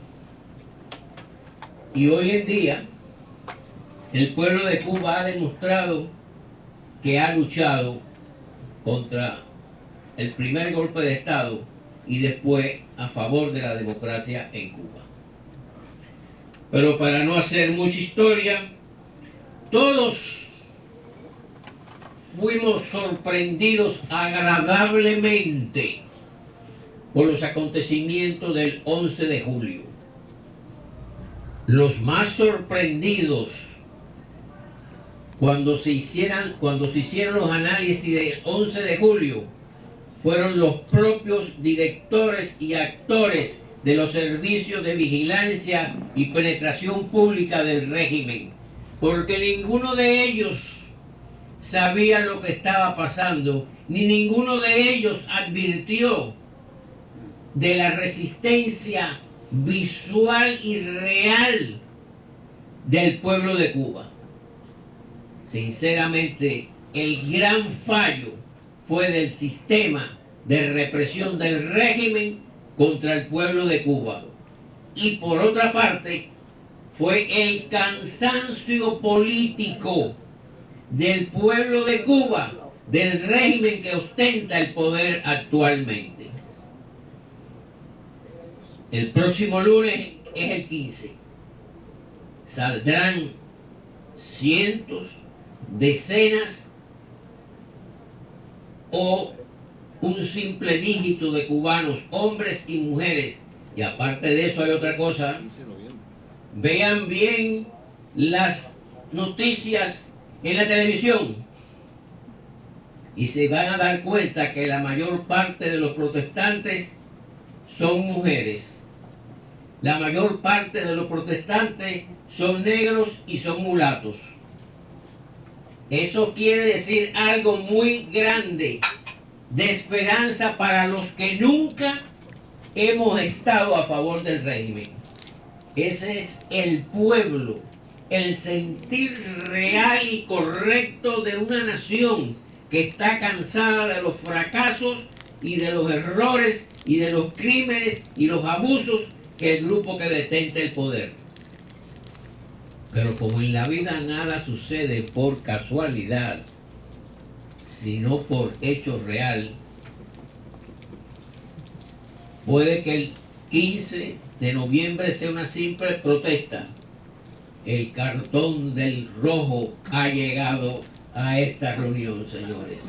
Y hoy en día, el pueblo de Cuba ha demostrado que ha luchado contra el primer golpe de Estado y después a favor de la democracia en Cuba. Pero para no hacer mucha historia, todos fuimos sorprendidos agradablemente por los acontecimientos del 11 de julio. Los más sorprendidos cuando se hicieron los análisis del 11 de julio fueron los propios directores y actores de los servicios de vigilancia y penetración pública del régimen, porque ninguno de ellos sabía lo que estaba pasando, ni ninguno de ellos advirtió de la resistencia visual y real del pueblo de Cuba. Sinceramente, el gran fallo fue del sistema de represión del régimen contra el pueblo de Cuba. Y por otra parte, fue el cansancio político del pueblo de Cuba, del régimen que ostenta el poder actualmente. El próximo lunes es el 15. Saldrán cientos, decenas o un simple dígito de cubanos, hombres y mujeres. Y aparte de eso hay otra cosa. Vean bien las noticias en la televisión y se van a dar cuenta que la mayor parte de los protestantes son mujeres. La mayor parte de los protestantes son negros y son mulatos. Eso quiere decir algo muy grande de esperanza para los que nunca hemos estado a favor del régimen. Ese es el pueblo, el sentir real y correcto de una nación que está cansada de los fracasos y de los errores y de los crímenes y los abusos que el grupo que detenta el poder. Pero como en la vida nada sucede por casualidad, sino por hecho real, puede que el 15 de noviembre sea una simple protesta. El cartón del rojo ha llegado a esta reunión, señores.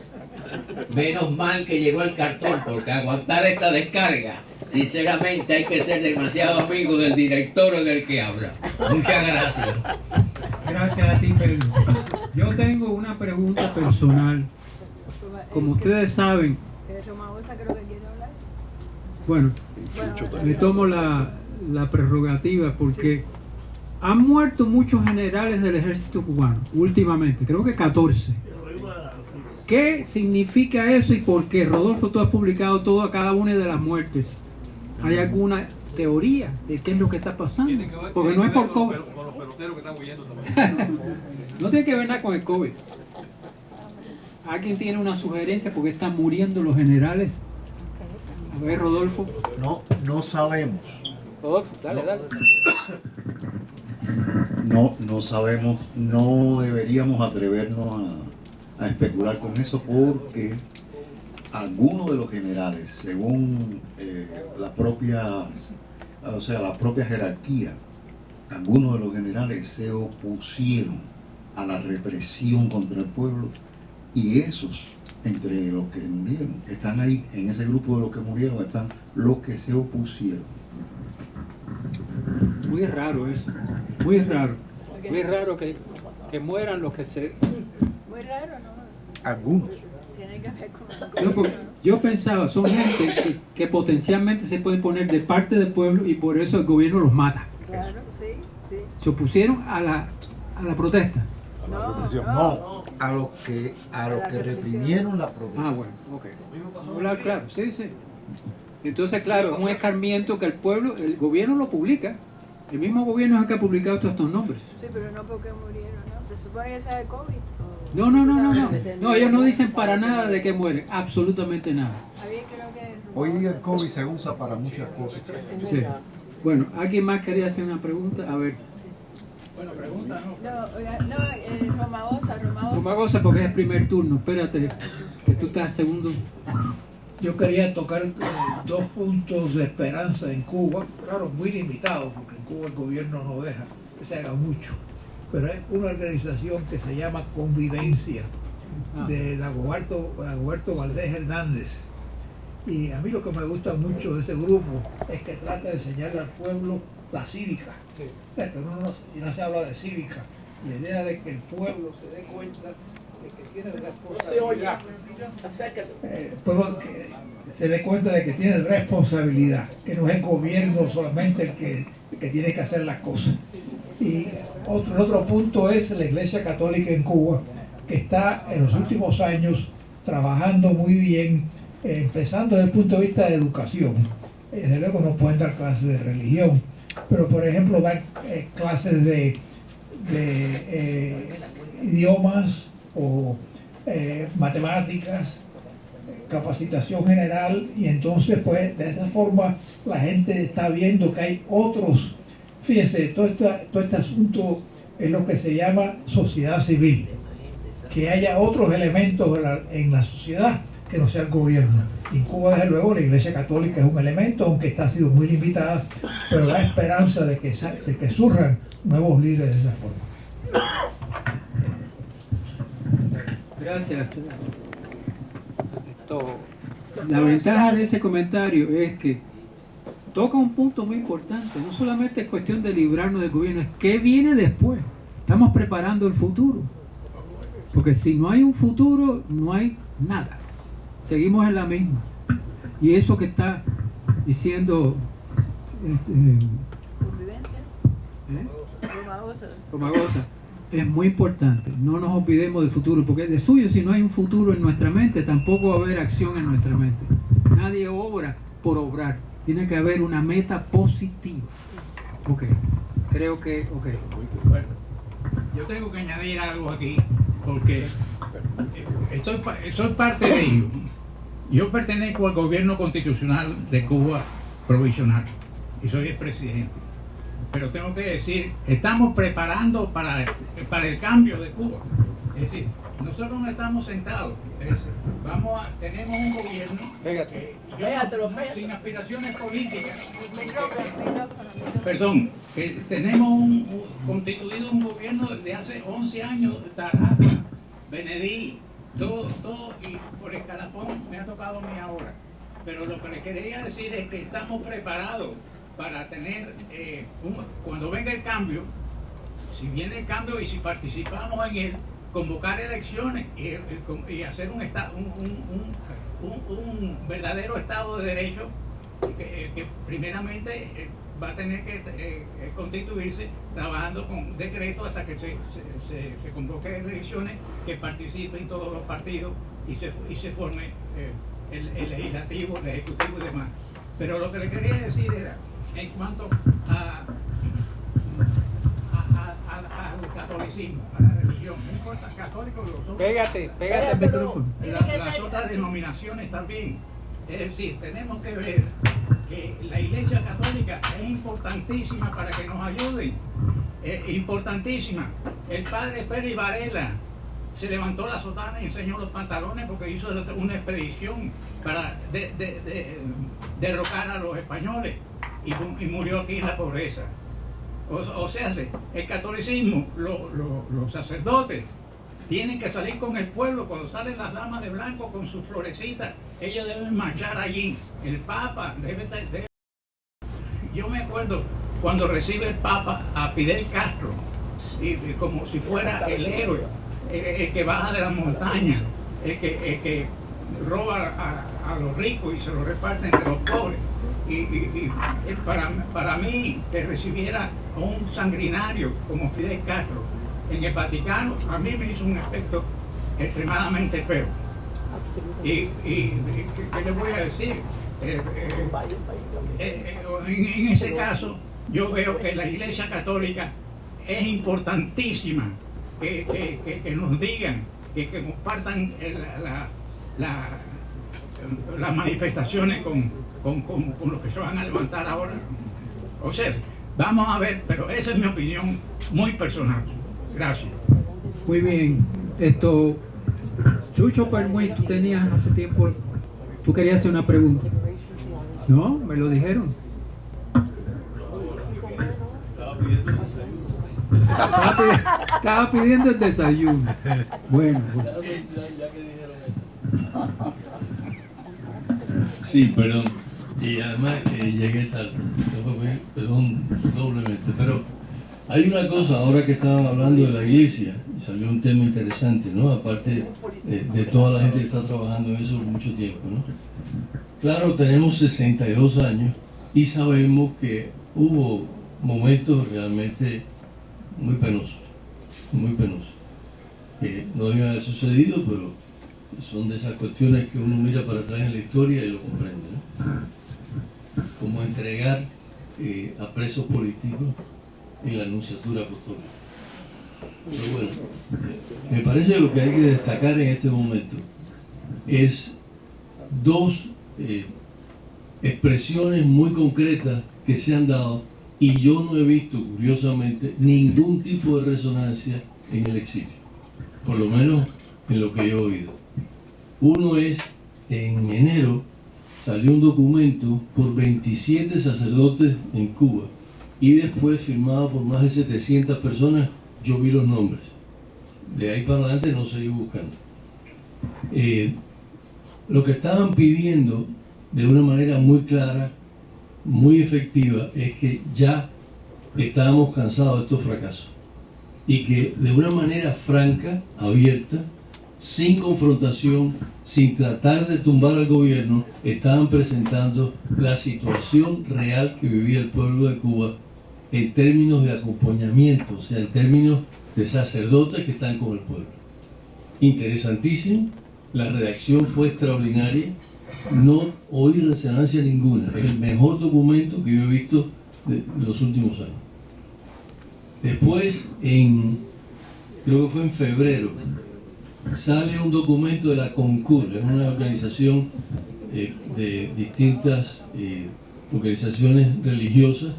Menos mal que llegó el cartón, porque aguantar esta descarga, sinceramente hay que ser demasiado amigo del director o del que habla. Muchas gracias.
Gracias a ti, Pedro. Yo tengo una pregunta personal. Como ustedes saben, bueno, me tomo la prerrogativa porque han muerto muchos generales del ejército cubano últimamente, creo que 14. ¿Qué significa eso y por qué? Rodolfo, tú has publicado todo a cada una de las muertes. ¿Hay alguna teoría de qué es lo que está pasando? Porque no es por COVID.
Con los peloteros que están huyendo también.
No tiene que ver nada con el COVID. ¿Alguien tiene una sugerencia? Porque están muriendo los generales. A ver, Rodolfo.
No sabemos.
Rodolfo, dale.
No sabemos, no deberíamos atrevernos a especular con eso porque algunos de los generales, según la propia jerarquía, algunos de los generales se opusieron a la represión contra el pueblo y esos, entre los que murieron, están ahí, en ese grupo de los que murieron están los que se opusieron.
Muy raro eso, muy raro que mueran los que se...
Muy raro, ¿no?
Algunos.
Tiene que ver con algo.
Yo pensaba, son gente que potencialmente se puede poner de parte del pueblo y por eso el gobierno los mata.
Claro, sí.
Se opusieron a la protesta.
No, a los que reprimieron la protesta.
Ah, bueno, ok. Hablar claro, sí. Entonces, claro, es un escarmiento que el pueblo, el gobierno lo publica. El mismo gobierno es el que ha publicado todos estos nombres.
Sí, pero no porque murieron, ¿no? Se supone que sea de COVID.
No, ellos no dicen para nada de que mueren, absolutamente nada.
Hoy día el COVID se usa para muchas cosas.
Sí. Bueno, ¿alguien más quería hacer una pregunta? A ver.
Bueno, pregunta, ¿no?
Romagosa,
porque es el primer turno. Espérate, que tú estás segundo.
Yo quería tocar 2 puntos de esperanza en Cuba, claro, muy limitados, porque en Cuba el gobierno no deja que se haga mucho, pero es una organización que se llama Convivencia, de Dagoberto Valdés Hernández. Y a mí lo que me gusta mucho de ese grupo es que trata de enseñarle al pueblo la cívica. O sea, que no se habla de cívica, la idea de que el pueblo se dé cuenta de que tiene responsabilidad. Que se dé cuenta de que tiene responsabilidad, que no es el gobierno solamente el que tiene que hacer las cosas. Y el otro punto es la Iglesia Católica en Cuba, que está en los últimos años trabajando muy bien, empezando desde el punto de vista de educación. Desde luego no pueden dar clases de religión, pero por ejemplo dan clases de idiomas o matemáticas, capacitación general, y entonces pues de esa forma la gente está viendo que hay otros. Fíjense, todo este asunto es lo que se llama sociedad civil, que haya otros elementos en la sociedad que no sea el gobierno. En Cuba, desde luego, la Iglesia Católica es un elemento, aunque ha sido muy limitada, pero da esperanza de que surjan nuevos líderes de esa forma.
Gracias. La ventaja de ese comentario es que toca un punto muy importante. No solamente es cuestión de librarnos del gobierno, es qué viene después. Estamos preparando el futuro. Porque si no hay un futuro, no hay nada. Seguimos en la misma. Y eso que está diciendo Romagosa es muy importante. No nos olvidemos del futuro, porque de suyo, si no hay un futuro en nuestra mente, tampoco va a haber acción en nuestra mente. Nadie obra por obrar. Tiene que haber una meta positiva. Ok, creo que... Okay.
Bueno, yo tengo que añadir algo aquí, porque soy parte de ello. Yo pertenezco al gobierno constitucional de Cuba provisional y soy el presidente. Pero tengo que decir, estamos preparando para el cambio de Cuba. Es decir, nosotros no estamos sentados. Tenemos un gobierno sin aspiraciones políticas. Perdón, que tenemos constituido un gobierno desde hace 11 años, Tarata, Benedí, todo, y por escalafón me ha tocado a mí ahora. Pero lo que les quería decir es que estamos preparados para tener, cuando venga el cambio, si viene el cambio y si participamos en él, convocar elecciones y hacer un verdadero Estado de Derecho que primeramente va a tener que constituirse trabajando con decreto hasta que se convoque elecciones, que participen todos los partidos y se forme el legislativo, el ejecutivo y demás. Pero lo que le quería decir era, en cuanto al catolicismo, a la religión, no importa católico o los otros.
Pégate al micrófono.
Las otras denominaciones también. Es decir, tenemos que ver que la Iglesia Católica es importantísima para que nos ayuden. Es importantísima. El padre Pérez Varela se levantó la sotana y enseñó los pantalones porque hizo una expedición para derrocar a los españoles y murió aquí en la pobreza. O sea, el catolicismo, los sacerdotes tienen que salir con el pueblo. Cuando salen las damas de blanco con sus florecitas, ellos deben marchar allí. El Papa debe. Yo me acuerdo cuando recibe el Papa a Fidel Castro, y como si fuera el héroe, el que baja de la montaña, el que roba a los ricos y se lo reparte entre los pobres. Y para mí, que recibiera a un sanguinario como Fidel Castro en el Vaticano, a mí me hizo un efecto extremadamente feo. ¿Qué les voy a decir? En ese caso, yo veo que la Iglesia Católica es importantísima que nos digan, que compartan las manifestaciones con los que se van a levantar ahora. O sea, vamos a ver, pero esa es mi opinión muy personal. Gracias.
Muy bien. Chucho Permuy, tú tenías hace tiempo, tú querías hacer una pregunta. ¿No? Me lo dijeron. Estaba pidiendo el desayuno. Bueno.
Sí, perdón. Y además llegué tarde. Perdón doblemente. Pero hay una cosa, ahora que estaban hablando de la iglesia, y salió un tema interesante, ¿no? Aparte de toda la gente que está trabajando en eso por mucho tiempo, ¿no? Claro, tenemos 62 años y sabemos que hubo momentos realmente muy penosos, que no debían haber sucedido, pero son de esas cuestiones que uno mira para atrás en la historia y lo comprende, ¿no? Como entregar a presos políticos en la Nunciatura Apostólica. Pero bueno, me parece que lo que hay que destacar en este momento es dos expresiones muy concretas que se han dado, y yo no he visto, curiosamente, ningún tipo de resonancia en el exilio, por lo menos en lo que yo he oído. Uno es, en enero salió un documento por 27 sacerdotes en Cuba y después firmado por más de 700 personas. Yo vi los nombres. De ahí para adelante no seguí buscando. Lo que estaban pidiendo de una manera muy clara, muy efectiva, es que ya estábamos cansados de estos fracasos y que de una manera franca, abierta, sin confrontación, sin tratar de tumbar al gobierno, estaban presentando la situación real que vivía el pueblo de Cuba en términos de acompañamiento, o sea, en términos de sacerdotes que están con el pueblo. Interesantísimo, la redacción fue extraordinaria, no oí resonancia ninguna, es el mejor documento que yo he visto de los últimos años. Después, creo que fue en febrero, sale un documento de la CONCUR, es una organización de distintas organizaciones religiosas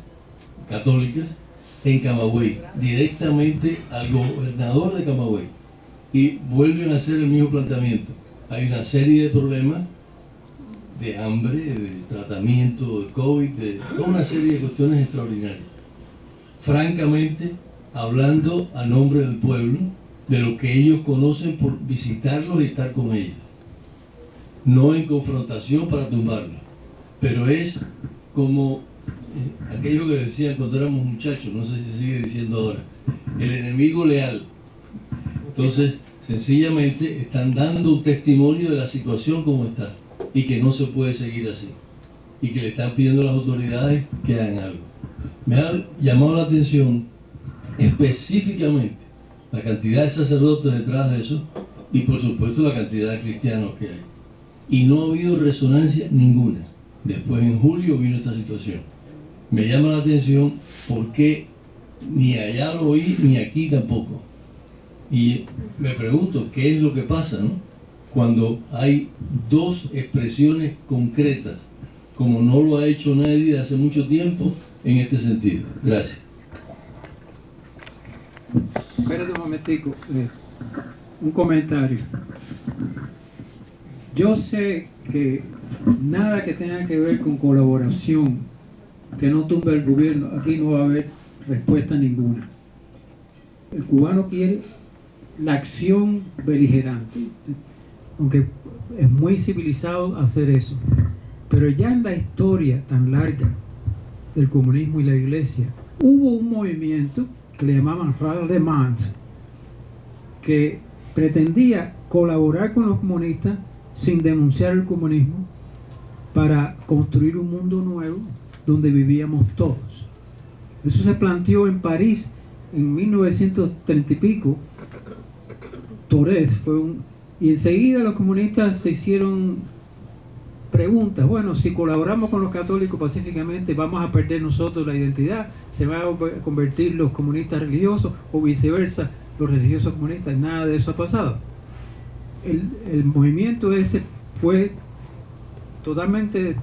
católicas en Camagüey, directamente al gobernador de Camagüey, y vuelven a hacer el mismo planteamiento. Hay una serie de problemas de hambre, de tratamiento de COVID, de toda una serie de cuestiones extraordinarias. Francamente, hablando a nombre del pueblo, de lo que ellos conocen por visitarlos y estar con ellos. No en confrontación para tumbarlos, pero es como aquello que decían cuando éramos muchachos, no sé si sigue diciendo ahora, el enemigo leal. Entonces, sencillamente están dando un testimonio de la situación como está y que no se puede seguir así y que le están pidiendo a las autoridades que hagan algo. Me ha llamado la atención específicamente la cantidad de sacerdotes detrás de eso, y por supuesto la cantidad de cristianos que hay. Y no ha habido resonancia ninguna. Después en julio vino esta situación. Me llama la atención porque ni allá lo oí ni aquí tampoco. Y me pregunto qué es lo que pasa, ¿no? Cuando hay dos expresiones concretas, como no lo ha hecho nadie de hace mucho tiempo en este sentido. Gracias.
Espérate un momentico, un comentario. Yo sé que nada que tenga que ver con colaboración, que no tumbe el gobierno, aquí no va a haber respuesta ninguna. El cubano quiere la acción beligerante, aunque es muy civilizado hacer eso. Pero ya en la historia tan larga del comunismo y la iglesia, hubo un movimiento que le llamaban Rassemblement, que pretendía colaborar con los comunistas sin denunciar el comunismo para construir un mundo nuevo donde vivíamos todos. Eso se planteó en París en 1930 y pico. Torres fue y enseguida los comunistas se hicieron preguntas. Bueno, si colaboramos con los católicos pacíficamente, vamos a perder nosotros la identidad, se van a convertir los comunistas religiosos o viceversa, los religiosos comunistas. Nada de eso ha pasado. El movimiento ese fue totalmente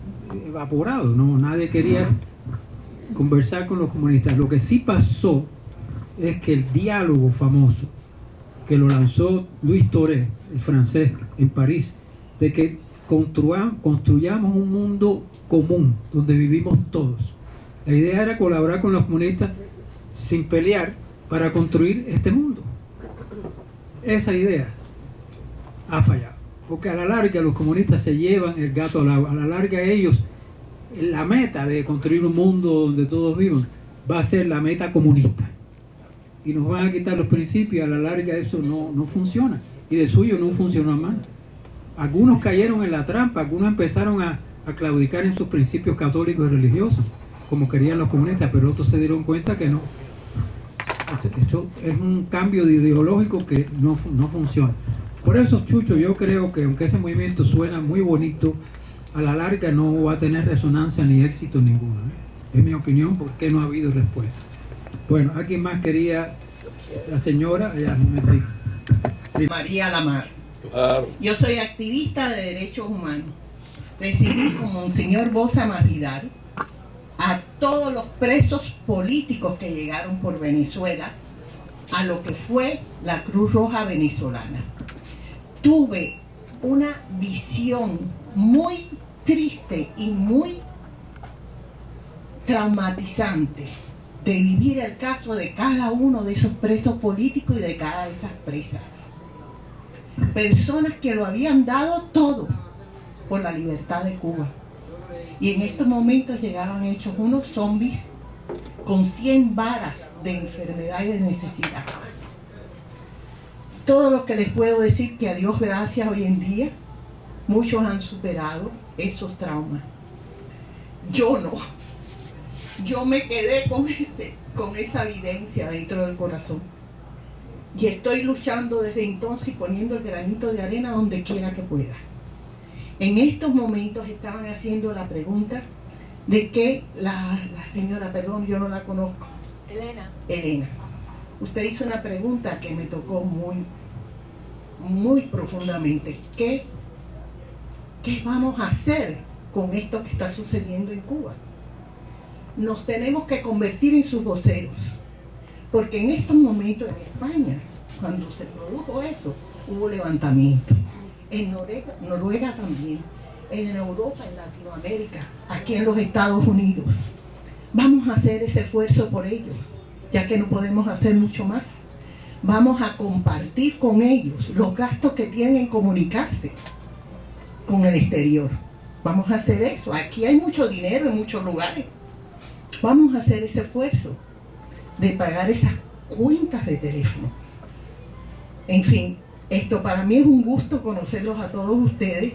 evaporado, ¿no? Nadie quería conversar con los comunistas. Lo que sí pasó es que el diálogo famoso que lo lanzó Louis Torres, el francés, en París, de que construyamos un mundo común donde vivimos todos. La idea era colaborar con los comunistas sin pelear para construir este mundo. Esa idea ha fallado, porque a la larga los comunistas se llevan el gato al agua. A la larga ellos, la meta de construir un mundo donde todos vivan va a ser la meta comunista, y nos van a quitar los principios. A la larga eso no funciona, y de suyo no funcionó más. Algunos cayeron en la trampa, algunos empezaron a claudicar en sus principios católicos y religiosos, como querían los comunistas, pero otros se dieron cuenta que no. Esto es un cambio ideológico que no funciona. Por eso, Chucho, yo creo que aunque ese movimiento suena muy bonito, a la larga no va a tener resonancia ni éxito ninguno. Es mi opinión, porque no ha habido respuesta. Bueno, ¿alguien más quería? La señora, allá, un momentito.
María Lamar.
Claro.
Yo soy activista de derechos humanos. Recibí con Monseñor Bosa Majidar a todos los presos políticos que llegaron por Venezuela a lo que fue la Cruz Roja venezolana. Tuve una visión muy triste y muy traumatizante de vivir el caso de cada uno de esos presos políticos y de cada de esas presas. Personas que lo habían dado todo por la libertad de Cuba. Y en estos momentos llegaban hechos unos zombies con 100 varas de enfermedad y de necesidad. Todo lo que les puedo decir, que a Dios gracias hoy en día muchos han superado esos traumas. Yo no. Yo me quedé con esa vivencia dentro del corazón. Y estoy luchando desde entonces y poniendo el granito de arena donde quiera que pueda. En estos momentos estaban haciendo la pregunta de que la señora, perdón, yo no la conozco. Elena. Usted hizo una pregunta que me tocó muy profundamente. ¿Qué vamos a hacer con esto que está sucediendo en Cuba? Nos tenemos que convertir en sus voceros. Porque en estos momentos en España, cuando se produjo eso, hubo levantamiento. En Noruega también, en Europa, en Latinoamérica, aquí en los Estados Unidos. Vamos a hacer ese esfuerzo por ellos, ya que no podemos hacer mucho más. Vamos a compartir con ellos los gastos que tienen en comunicarse con el exterior. Vamos a hacer eso. Aquí hay mucho dinero en muchos lugares. Vamos a hacer ese esfuerzo de pagar esas cuentas de teléfono. En fin, esto para mí es un gusto conocerlos a todos ustedes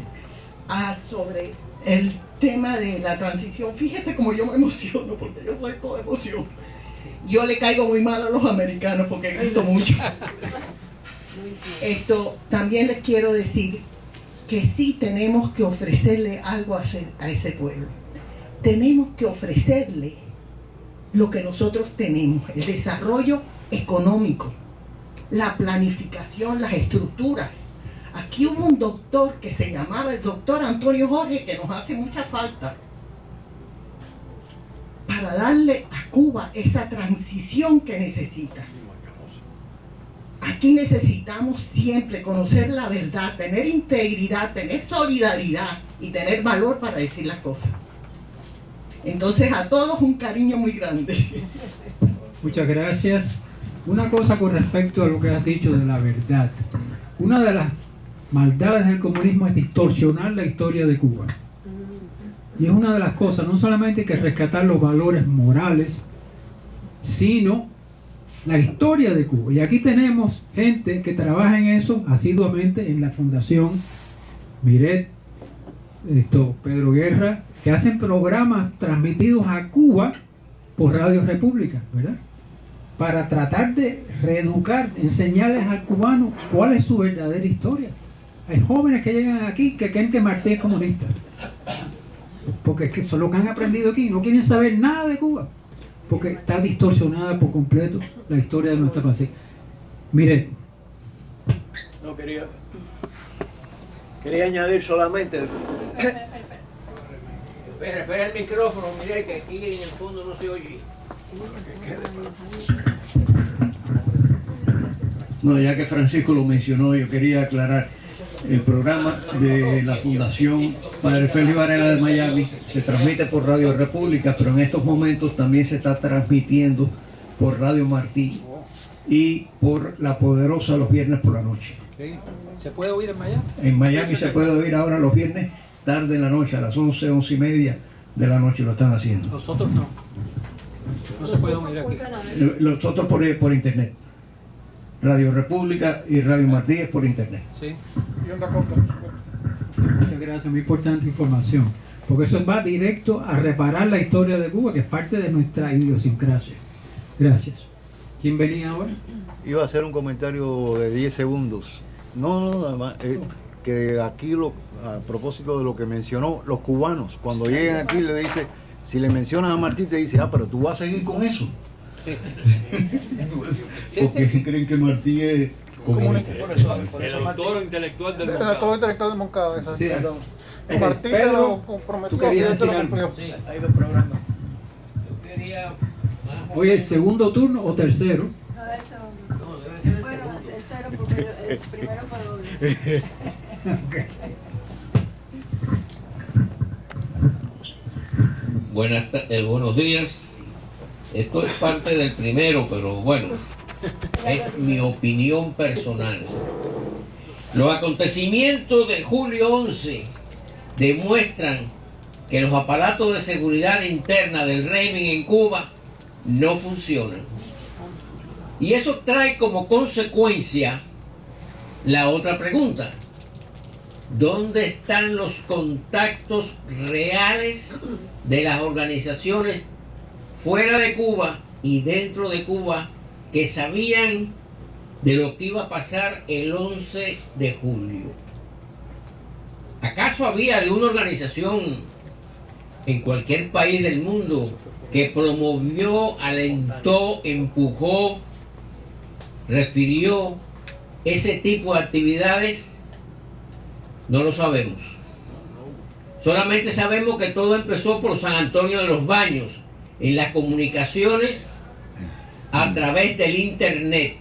sobre el tema de la transición. Fíjese cómo yo me emociono, porque yo soy toda emoción. Yo le caigo muy mal a los americanos porque grito mucho. También les quiero decir que sí tenemos que ofrecerle algo a ese pueblo. Tenemos que ofrecerle lo que nosotros tenemos, el desarrollo económico, la planificación, las estructuras. Aquí hubo un doctor que se llamaba el doctor Antonio Jorge, que nos hace mucha falta, para darle a Cuba esa transición que necesita. Aquí necesitamos siempre conocer la verdad, tener integridad, tener solidaridad y tener valor para decir las cosas. Entonces, a todos un cariño muy grande.
Muchas gracias. Una cosa con respecto a lo que has dicho de la verdad. Una de las maldades del comunismo es distorsionar la historia de Cuba. Y es una de las cosas, no solamente hay que rescatar los valores morales, sino la historia de Cuba. Y aquí tenemos gente que trabaja en eso asiduamente en la Fundación Miret, Pedro Guerra, que hacen programas transmitidos a Cuba por Radio República, ¿verdad? Para tratar de reeducar, enseñarles al cubano cuál es su verdadera historia. Hay jóvenes que llegan aquí que creen que Martí es comunista, porque es que son lo que han aprendido aquí, no quieren saber nada de Cuba, porque está distorsionada por completo la historia de nuestra patria. Mire,
no quería añadir solamente.
Espera el micrófono, mire que aquí en el fondo no se oye.
No, ya que Francisco lo mencionó, yo quería aclarar. El programa de la Fundación Padre Félix Varela de Miami se transmite por Radio República, pero en estos momentos también se está transmitiendo por Radio Martí y por La Poderosa los viernes por la noche.
¿Se puede oír en Miami?
En Miami se puede oír ahora los viernes tarde en la noche, a las 11, 11 y media de la noche lo están haciendo.
Nosotros no. No se puede oír aquí.
Nosotros por internet. Radio República y Radio Martí es por internet.
Sí. Muchas gracias, muy importante información. Porque eso va directo a reparar la historia de Cuba, que es parte de nuestra idiosincrasia. Gracias. ¿Quién venía ahora?
Iba a hacer un comentario de 10 segundos. No, nada más. Que aquí, a propósito de lo que mencionó, los cubanos, cuando llegan aquí le dice, si le mencionas a Martí, te dice, pero tú vas a seguir con eso.
Sí.
Porque creen que Martí es comunista.
El autor intelectual del
Moncada. El autor intelectual del Moncada.
Sí.
Martí
Pedro,
lo prometió.
tú querías decir algo.
Sí, hay dos programas.
Hoy el segundo turno o tercero.
No, el segundo. No, debe ser el segundo. El tercero porque es primero para doble.
Okay.
Buenos días. Esto es parte del primero, pero bueno, es mi opinión personal. Los acontecimientos de julio 11 demuestran que los aparatos de seguridad interna del régimen en Cuba no funcionan. Y eso trae como consecuencia la otra pregunta. ¿Dónde están los contactos reales de las organizaciones fuera de Cuba y dentro de Cuba que sabían de lo que iba a pasar el 11 de julio? ¿Acaso había alguna organización en cualquier país del mundo que promovió, alentó, empujó, refirió ese tipo de actividades? No lo sabemos. Solamente sabemos que todo empezó por San Antonio de los Baños, en las comunicaciones a través del internet.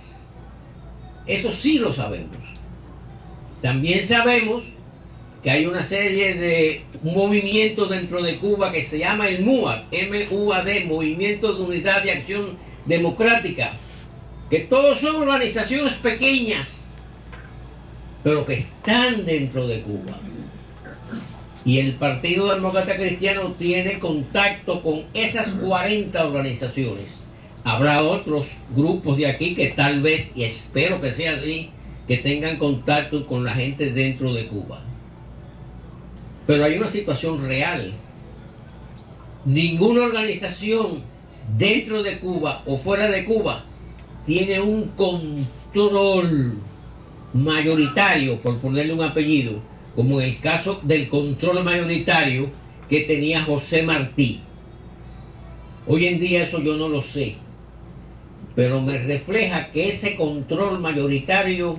Eso sí lo sabemos. También sabemos que hay una serie de movimientos dentro de Cuba que se llama el MUAD, M-U-A-D, Movimiento de Unidad de Acción Democrática, que todos son organizaciones pequeñas, pero que están dentro de Cuba. Y el Partido Demócrata Cristiano tiene contacto con esas 40 organizaciones. Habrá otros grupos de aquí que tal vez, y espero que sea así, que tengan contacto con la gente dentro de Cuba. Pero hay una situación real. Ninguna organización dentro de Cuba o fuera de Cuba tiene un control mayoritario, por ponerle un apellido, como en el caso del control mayoritario que tenía José Martí. Hoy en día eso yo no lo sé, pero me refleja que ese control mayoritario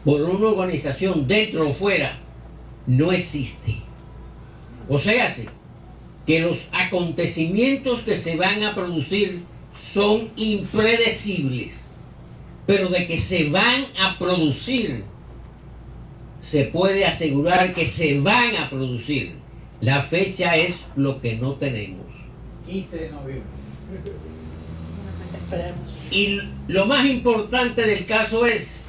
por una organización dentro o fuera no existe. O sea, que los acontecimientos que se van a producir son impredecibles, pero de que se van a producir, se puede asegurar que se van a producir. La fecha es lo que no tenemos.
15 de noviembre.
Y lo más importante del caso es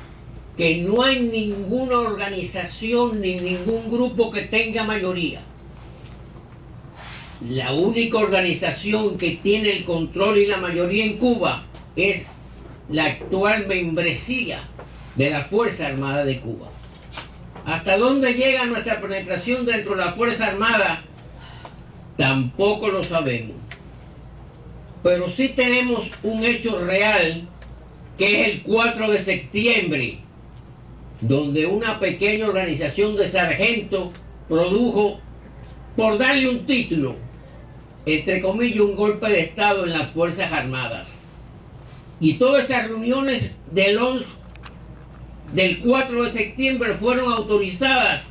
que no hay ninguna organización ni ningún grupo que tenga mayoría. La única organización que tiene el control y la mayoría en Cuba es la actual membresía de la Fuerza Armada de Cuba. ¿Hasta dónde llega nuestra penetración dentro de la Fuerza Armada? Tampoco lo sabemos. Pero sí tenemos un hecho real, que es el 4 de septiembre, donde una pequeña organización de sargentos produjo, por darle un título, entre comillas, un golpe de Estado en las Fuerzas Armadas. Y todas esas reuniones del 4 de septiembre fueron autorizadas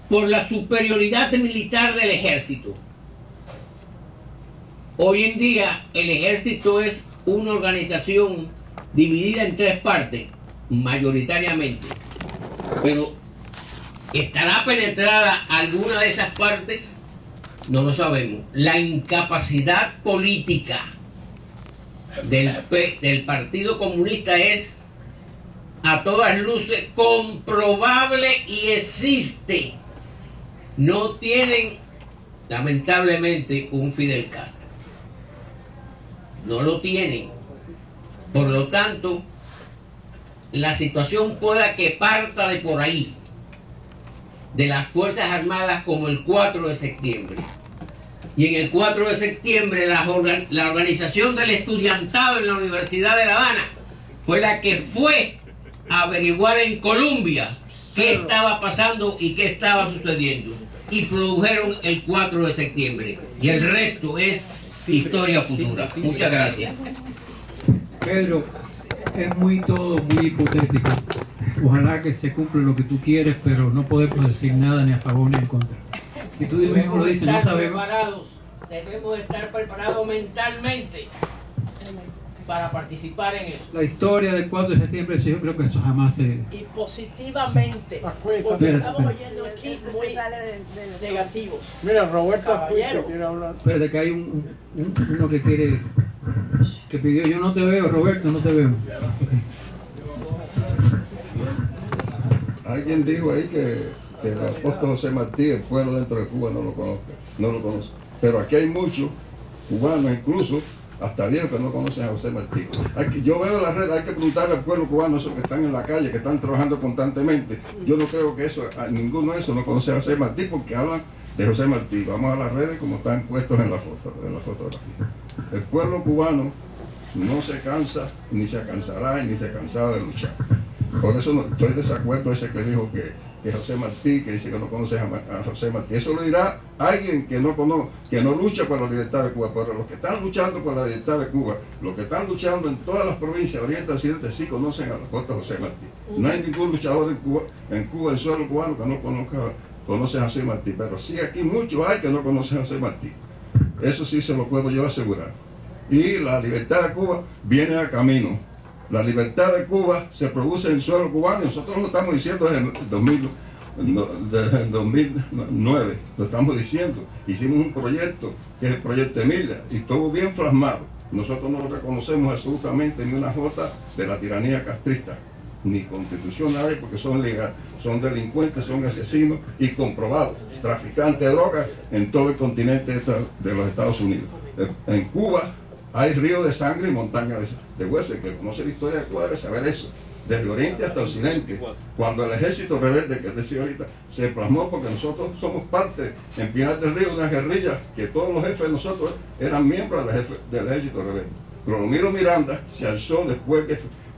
por la superioridad militar del ejército. Hoy en día el ejército es una organización dividida en tres partes, mayoritariamente. Pero ¿estará penetrada alguna de esas partes? No lo sabemos. La incapacidad política del Partido Comunista es a todas luces comprobable y existe. No tienen, lamentablemente, un Fidel Castro. No lo tienen. Por lo tanto, la situación pueda que parta de por ahí, de las Fuerzas Armadas, como el 4 de septiembre. Y en el 4 de septiembre la organización del estudiantado en la Universidad de La Habana fue la que fue a averiguar en Colombia qué estaba pasando y qué estaba sucediendo. Y produjeron el 4 de septiembre. Y el resto es historia futura. Muchas gracias.
Pedro, es todo muy hipotético. Ojalá que se cumpla lo que tú quieres, pero no podemos decir nada ni a favor ni en contra. Si tú mismo lo dices, no sabemos.
Debemos estar preparados mentalmente para participar en eso.
La historia del 4 de septiembre, yo creo que eso jamás se...
Y positivamente, porque estamos oyendo aquí muy negativos.
Mira, Roberto
Caballero.
quiere hablar.
Espérate, que hay uno que quiere... que pidió, yo no te veo, Roberto, no te veo.
Alguien dijo ahí que el apóstol José Martí, el pueblo dentro de Cuba no lo conoce. Pero aquí hay muchos cubanos, incluso hasta viejos, que no conocen a José Martí. Yo veo la red, hay que preguntarle al pueblo cubano, esos que están en la calle, que están trabajando constantemente. Yo no creo que ninguno de esos no conoce a José Martí, porque hablan de José Martí. Vamos a las redes como están puestos en la fotografía. El pueblo cubano no se cansa, ni se cansará, ni se cansará de luchar. Por eso estoy de desacuerdo ese que dijo que José Martí, que dice que no conoce a José Martí. Eso lo dirá alguien que no lucha por la libertad de Cuba. Pero los que están luchando por la libertad de Cuba, los que están luchando en todas las provincias, oriente y occidente, sí conocen al apóstol José Martí. No hay ningún luchador en Cuba, en suelo cubano, que no conoce a José Martí. Pero sí aquí muchos hay que no conocen a José Martí. Eso sí se lo puedo yo asegurar. Y la libertad de Cuba viene a camino. La libertad de Cuba se produce en el suelo cubano. Nosotros lo estamos diciendo desde el 2009. Lo estamos diciendo. Hicimos un proyecto, que es el proyecto Emilia, y estuvo bien plasmado. Nosotros no lo reconocemos absolutamente ni una jota de la tiranía castrista, ni constitucional, porque son legales, son delincuentes, son asesinos y comprobados, traficantes de drogas en todo el continente de los Estados Unidos. En Cuba hay ríos de sangre y montañas de huesos. El que conoce la historia de Cuba debe saber eso, desde oriente hasta occidente. Cuando el ejército rebelde, que decía ahorita, se plasmó, porque nosotros somos parte en Pinar del Río de una guerrilla que todos los jefes de nosotros eran miembros del ejército rebelde. Rolomiro Miranda se alzó después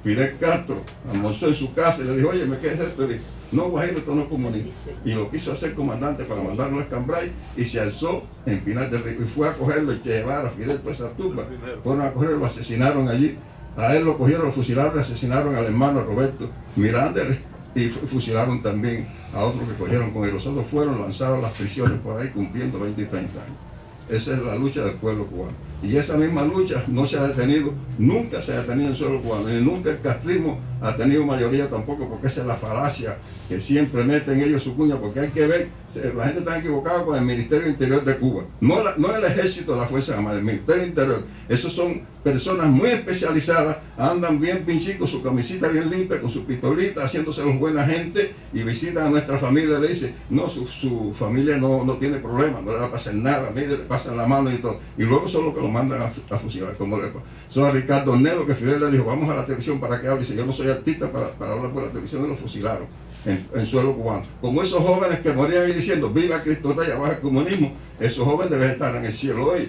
Fidel Castro almorzó en su casa y le dijo, oye, ¿qué es esto? Y le dijo, no, Guajiro, esto no es comunismo. Y lo quiso hacer comandante para mandarlo a Escambray y se alzó en Pinar del Río y fue a cogerlo y llevar a Fidel por esa tumba. Fueron a cogerlo, lo asesinaron allí. A él lo cogieron, lo fusilaron, le asesinaron al hermano Roberto Miranda y fusilaron también a otros que cogieron con él. Los otros fueron lanzados a las prisiones por ahí cumpliendo 20 y 30 años. Esa es la lucha del pueblo cubano. Y esa misma lucha no se ha detenido, nunca se ha detenido en el suelo cubano, y nunca el castrismo ha tenido mayoría tampoco, porque esa es la falacia que siempre meten ellos su cuña, porque hay que ver, la gente está equivocada con el Ministerio Interior de Cuba, no el ejército de la Fuerza Armada, el Ministerio Interior. Esos son personas muy especializadas, andan bien pinchicos, su camisita bien limpia, con su pistolita, haciéndose los buena gente, y visitan a nuestra familia y le dicen, no, su familia no tiene problema, no le va a pasar nada, mire, le pasan la mano y todo, y luego son los que lo mandan a fusilar, como le pasó a Ricardo Nelo, que Fidel le dijo, vamos a la televisión para que hable, y dice, yo no soy artista para hablar por la televisión, y lo fusilaron en suelo cubano. Como esos jóvenes que morían ahí diciendo, viva Cristo Rey, abajo el comunismo, esos jóvenes deben estar en el cielo hoy.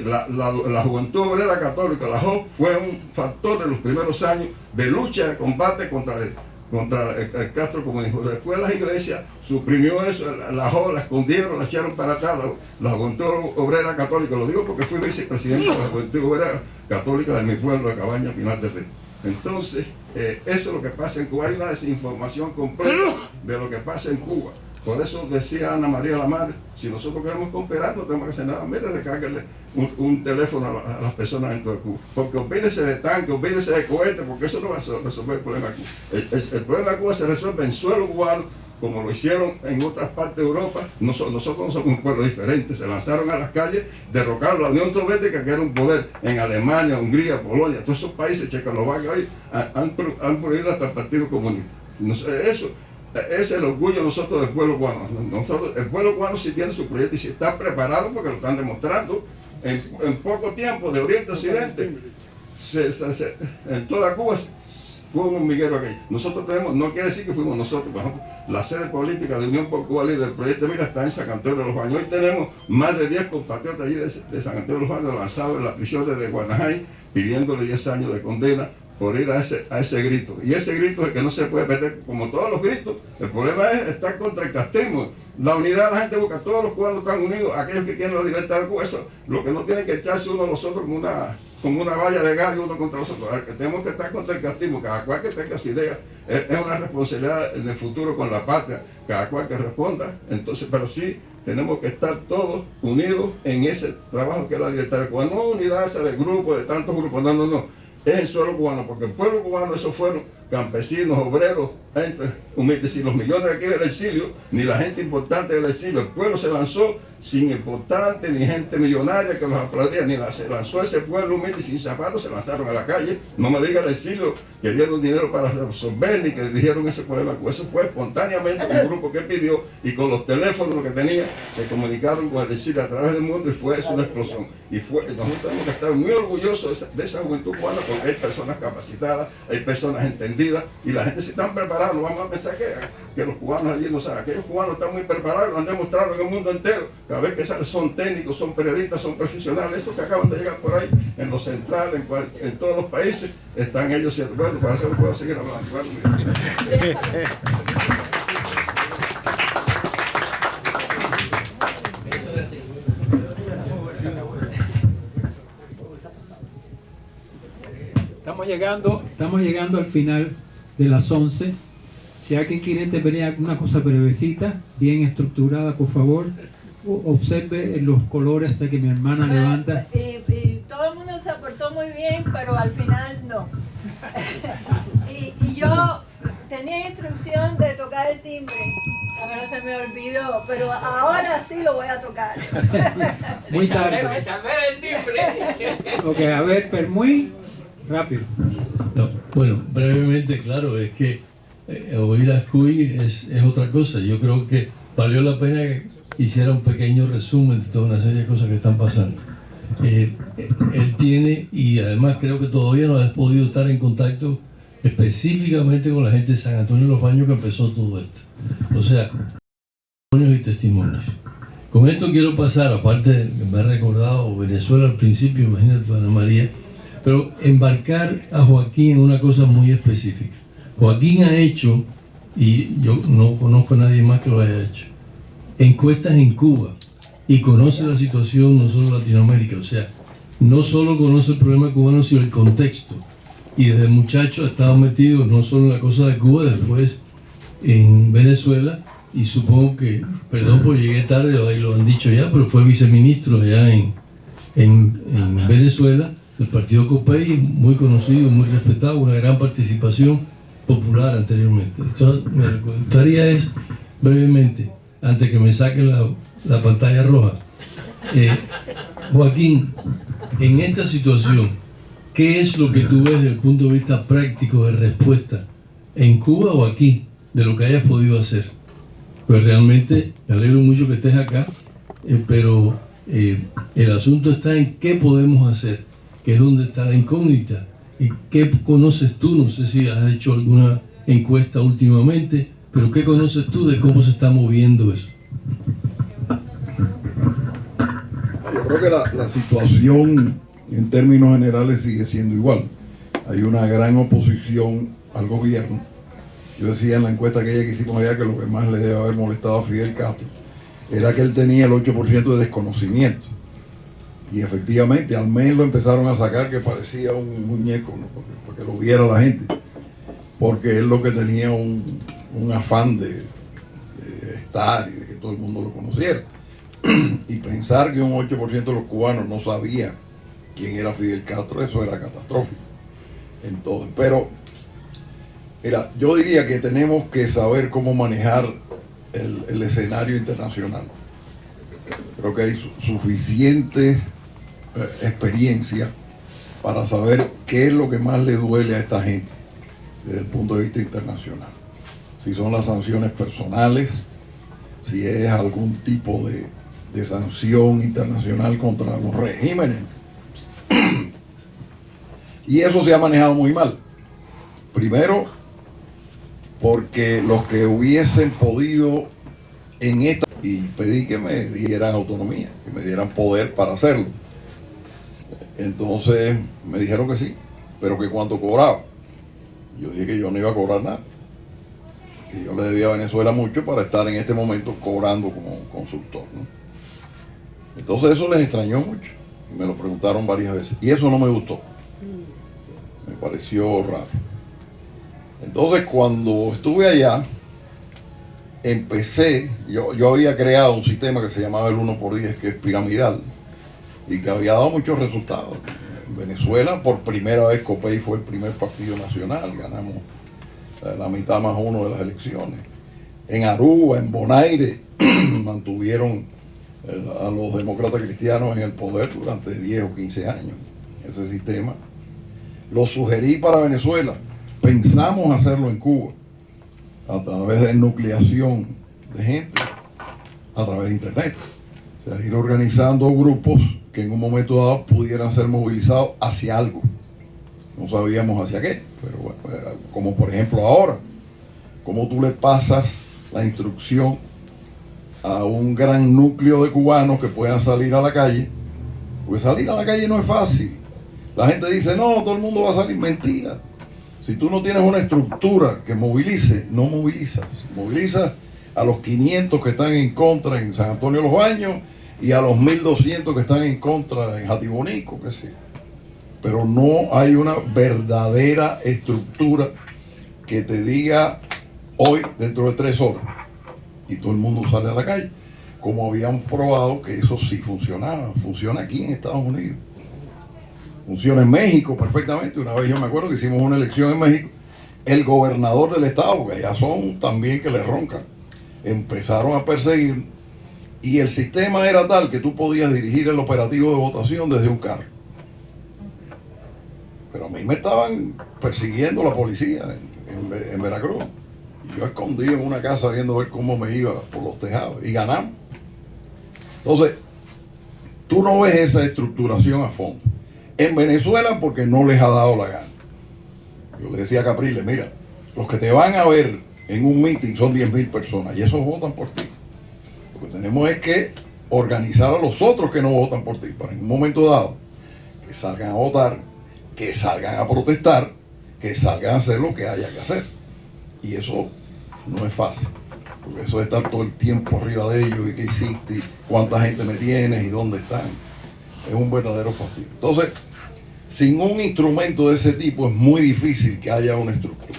La Juventud Obrera Católica, la JOC, fue un factor en los primeros años de lucha, de combate contra el Castro comunismo. Después las iglesias suprimió eso, la JOC la escondieron, la echaron para atrás, la Juventud Obrera Católica, lo digo porque fui vicepresidente de la Juventud Obrera Católica de mi pueblo de Cabaña, Pinar del Río. Entonces, eso es lo que pasa en Cuba. Hay una desinformación completa de lo que pasa en Cuba. Por eso decía Ana María la Madre, si nosotros queremos cooperar, no tenemos que hacer nada. Mire, recárguenle un teléfono a las personas dentro de Cuba. Porque olvídese de tanques, olvídese de cohetes, porque eso no va a resolver el problema de Cuba. El problema de Cuba se resuelve en suelo cubano, como lo hicieron en otras partes de Europa. Nosotros no somos un pueblo diferente. Se lanzaron a las calles, derrocaron la Unión Soviética, que era un poder en Alemania, Hungría, Polonia, todos esos países, Checoslovaquia, hoy han prohibido hasta el Partido Comunista. Eso es el orgullo de nosotros del pueblo cubano. El pueblo cubano sí tiene su proyecto y sí está preparado, porque lo están demostrando. En poco tiempo, de Oriente a Occidente, en toda Cuba fue un hormiguero aquí. Nosotros tenemos, no quiere decir que fuimos nosotros, por ejemplo, la sede política de Unión por Cuba Libre del proyecto Mira está en San Antonio de los Baños. Hoy tenemos más de 10 compatriotas allí de San Antonio de los Baños lanzados en las prisiones de Guanajay, pidiéndole 10 años de condena por ir a ese grito. Y ese grito es el que no se puede perder, como todos los gritos. El problema es estar contra el castrismo. La unidad la gente busca, todos los cubanos están unidos, aquellos que quieren la libertad de Cuba, eso, lo que no tienen que echarse uno a los otros como una valla de gas uno contra los otros. Tenemos que estar contra el castrismo, cada cual que tenga su idea, es una responsabilidad en el futuro con la patria, cada cual que responda. Entonces, pero sí tenemos que estar todos unidos en ese trabajo que es la libertad de Cuba, no unidad esa de grupos, de tantos grupos, no. Es el suelo cubano, porque el pueblo cubano, esos fueron campesinos, obreros, gente humildes, y los millones de aquí del exilio, ni la gente importante del exilio. El pueblo se lanzó sin importante ni gente millonaria que los aplaudía, se lanzó ese pueblo humilde y sin zapatos, se lanzaron a la calle. No me diga el exilio que dieron dinero para resolver ni que dirigieron ese problema. Eso fue espontáneamente un grupo que pidió, y con los teléfonos que tenía se comunicaron con el exilio a través del mundo, y fue eso una explosión. Nosotros tenemos que estar muy orgullosos de esa juventud cubana, porque hay personas capacitadas, hay personas entendidas, y la gente se está preparada. No vamos a pensar que los cubanos allí no saben. Aquellos cubanos están muy preparados, lo han demostrado en el mundo entero. Cada vez que salen son técnicos, son periodistas, son profesionales. Estos que acaban de llegar por ahí, en lo central, en todos los países, están ellos siendo. Bueno, para eso puedo seguir hablando.
Estamos llegando al final de las 11. Si alguien quiere intervenir alguna cosa brevecita, bien estructurada, por favor, observe los colores hasta que mi hermana levanta.
Y todo el mundo se aportó muy bien, pero al final no. y yo tenía instrucción de tocar el timbre, pero se me olvidó, pero ahora sí lo voy a tocar.
Muy tarde.
el timbre.
Ok, a ver, pero muy rápido.
No, bueno, brevemente, claro, es que oír a Cuy es otra cosa. Yo creo que valió la pena que hiciera un pequeño resumen de toda una serie de cosas que están pasando. Él tiene, y además creo que todavía no ha podido estar en contacto específicamente con la gente de San Antonio de los Baños que empezó todo esto. O sea, testimonios y testimonios. Con esto quiero pasar, aparte que me ha recordado Venezuela al principio, imagínate Ana María, pero embarcar a Joaquín en una cosa muy específica. Joaquín ha hecho, y yo no conozco a nadie más que lo haya hecho, encuestas en Cuba y conoce la situación no solo en Latinoamérica, o sea, no solo conoce el problema cubano, sino el contexto. Y desde muchacho ha estado metido no solo en la cosa de Cuba, después en Venezuela, y supongo que, perdón por llegué tarde, ahí lo han dicho ya, pero fue viceministro allá en Venezuela, del partido COPEI, muy conocido, muy respetado, una gran participación popular anteriormente. Entonces, me gustaría es, brevemente, antes que me saquen la pantalla roja, Joaquín, en esta situación, ¿qué es lo que tú ves desde el punto de vista práctico de respuesta en Cuba o aquí, de lo que hayas podido hacer? Pues realmente me alegro mucho que estés acá, pero el asunto está en qué podemos hacer, que es donde está la incógnita. ¿Y qué conoces tú? No sé si has hecho alguna encuesta últimamente, pero ¿qué conoces tú de cómo se está moviendo eso?
Yo creo que la situación en términos generales sigue siendo igual. Hay una gran oposición al gobierno. Yo decía en la encuesta aquella que hicimos allá que lo que más le debe haber molestado a Fidel Castro era que él tenía el 8% de desconocimiento. Y efectivamente al mes lo empezaron a sacar que parecía un muñeco, ¿no? porque lo viera la gente. Porque él lo que tenía un afán de estar y de que todo el mundo lo conociera. Y pensar que un 8% de los cubanos no sabía quién era Fidel Castro, eso era catastrófico. Entonces, pero, mira, yo diría que tenemos que saber cómo manejar el escenario internacional. Creo que hay suficiente experiencia para saber qué es lo que más le duele a esta gente desde el punto de vista internacional. Si son las sanciones personales, si es algún tipo de sanción internacional contra los regímenes. Y eso se ha manejado muy mal. Primero, porque los que hubiesen podido en esta, y pedí que me dieran autonomía, que me dieran poder para hacerlo. Entonces me dijeron que sí, pero que cuánto cobraba. Yo dije que yo no iba a cobrar nada, que yo le debía a Venezuela mucho para estar en este momento cobrando como consultor, ¿no? Entonces eso les extrañó mucho, me lo preguntaron varias veces, y eso no me gustó, me pareció raro. Entonces cuando estuve allá, empecé, yo había creado un sistema que se llamaba el 1x10, que es piramidal, y que había dado muchos resultados. En Venezuela, por primera vez, COPEI fue el primer partido nacional, ganamos la mitad más uno de las elecciones. En Aruba, en Bonaire, mantuvieron a los demócratas cristianos en el poder durante 10 o 15 años. Ese sistema lo sugerí para Venezuela, pensamos hacerlo en Cuba, a través de nucleación de gente, a través de internet. O sea, ir organizando grupos que en un momento dado pudieran ser movilizados hacia algo. No sabíamos hacia qué, pero bueno, como por ejemplo ahora, como tú le pasas la instrucción a un gran núcleo de cubanos que puedan salir a la calle, porque salir a la calle no es fácil. La gente dice, no, todo el mundo va a salir. Mentira. Si tú no tienes una estructura que movilice, no movilizas. Movilizas a los 500 que están en contra en San Antonio de los Baños y a los 1200 que están en contra en Jatibonico, qué sé. Pero no hay una verdadera estructura que te diga hoy, dentro de 3 horas, y todo el mundo sale a la calle. Como habíamos probado que eso sí funcionaba. Funciona aquí en Estados Unidos. Funciona en México perfectamente. Una vez yo me acuerdo que hicimos una elección en México. El gobernador del estado, porque allá son también que le roncan, empezaron a perseguir. Y el sistema era tal que tú podías dirigir el operativo de votación desde un carro. Pero a mí me estaban persiguiendo la policía en Veracruz. Y yo escondido en una casa viendo ver cómo me iba por los tejados. Y ganamos. Entonces, tú no ves esa estructuración a fondo. En Venezuela porque no les ha dado la gana. Yo le decía a Capriles, mira, los que te van a ver en un meeting son 10.000 personas y esos votan por ti. Lo que tenemos es que organizar a los otros que no votan por ti para en un momento dado que salgan a votar que salgan a protestar, que salgan a hacer lo que haya que hacer. Y eso no es fácil, porque eso de estar todo el tiempo arriba de ellos y qué hiciste, y cuánta gente me tienes y dónde están, es un verdadero fastidio. Entonces, sin un instrumento de ese tipo es muy difícil que haya una estructura.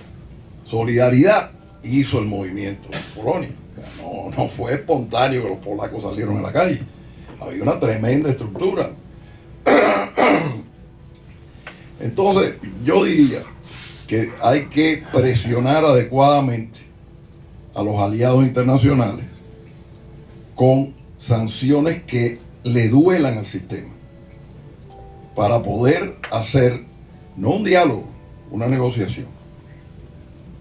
Solidaridad hizo el movimiento en Polonia. No fue espontáneo que los polacos salieron a la calle. Había una tremenda estructura. Entonces, yo diría que hay que presionar adecuadamente a los aliados internacionales con sanciones que le duelan al sistema, para poder hacer, no un diálogo, una negociación.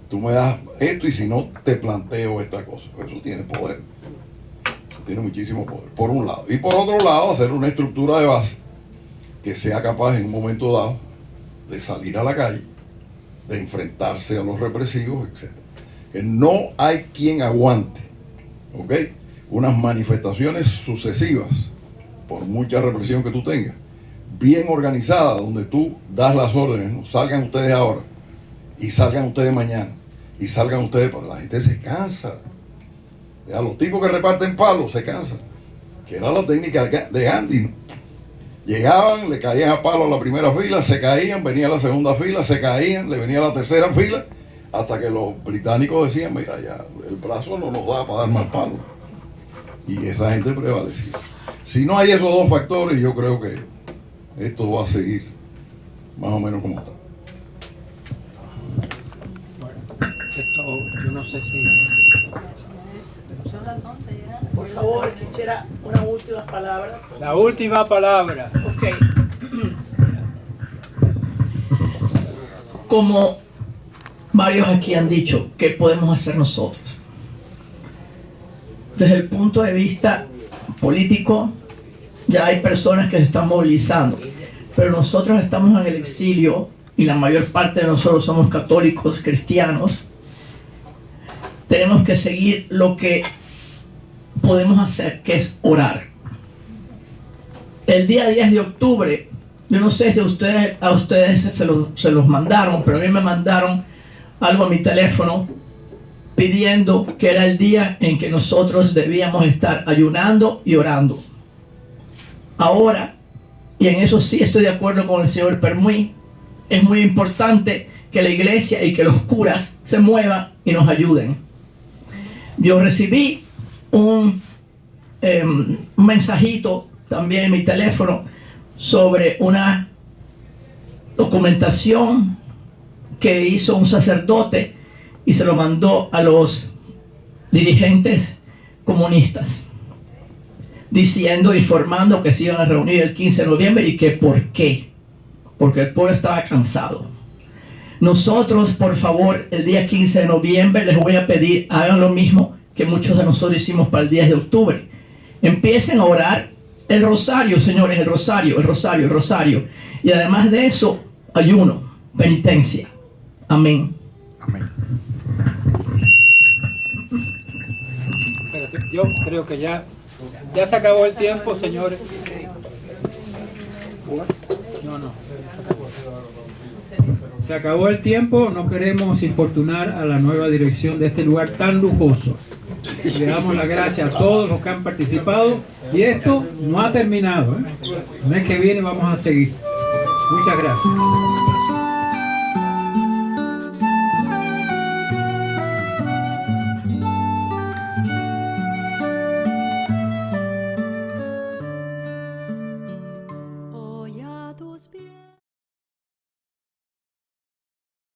Tú me das esto y si no te planteo esta cosa. Eso tiene poder. Tiene muchísimo poder, por un lado. Y por otro lado, hacer una estructura de base que sea capaz en un momento dado de salir a la calle, de enfrentarse a los represivos, etc. Que no hay quien aguante, ¿ok?, unas manifestaciones sucesivas, por mucha represión que tú tengas, bien organizada, donde tú das las órdenes, ¿no? Salgan ustedes ahora, y salgan ustedes mañana, y salgan ustedes, pues la gente se cansa. Ya, los tipos que reparten palos se cansan, que era la técnica de Gandhi, ¿no? Llegaban, le caían a palo a la primera fila, se caían, venía la segunda fila, se caían, le venía la tercera fila, hasta que los británicos decían, mira, ya el brazo no nos da para dar más palo. Y esa gente prevalecía. Si no hay esos dos factores, yo creo que esto va a seguir más o menos como está.
Yo no sé si...
Son las 11 ya.
Por favor, quisiera una última palabra.
La última palabra.
Ok. Como varios aquí han dicho, ¿qué podemos hacer nosotros? Desde el punto de vista político, ya hay personas que se están movilizando, pero nosotros estamos en el exilio y la mayor parte de nosotros somos católicos, cristianos. Tenemos que seguir lo que podemos hacer, que es orar. El día 10 de octubre, yo no sé si a ustedes se los mandaron, pero a mí me mandaron algo a mi teléfono pidiendo que era el día en que nosotros debíamos estar ayunando y orando. Ahora, y en eso sí estoy de acuerdo con el señor Permuy, es muy importante que la iglesia y que los curas se muevan y nos ayuden. Yo recibí un mensajito también en mi teléfono sobre una documentación que hizo un sacerdote y se lo mandó a los dirigentes comunistas, diciendo, informando que se iban a reunir el 15 de noviembre y que por qué, porque el pueblo estaba cansado. Nosotros, por favor, el día 15 de noviembre les voy a pedir, hagan lo mismo que muchos de nosotros hicimos para el 10 de octubre. Empiecen a orar el rosario, señores, el rosario. Y además de eso, ayuno, penitencia. Amén.
Amén.
Espérate, yo creo que ya se acabó el tiempo, señores. No. Se acabó el tiempo, no queremos importunar a la nueva dirección de este lugar tan lujoso. Le damos las gracias a todos los que han participado y esto no ha terminado, ¿eh? El mes que viene vamos a seguir. Muchas gracias.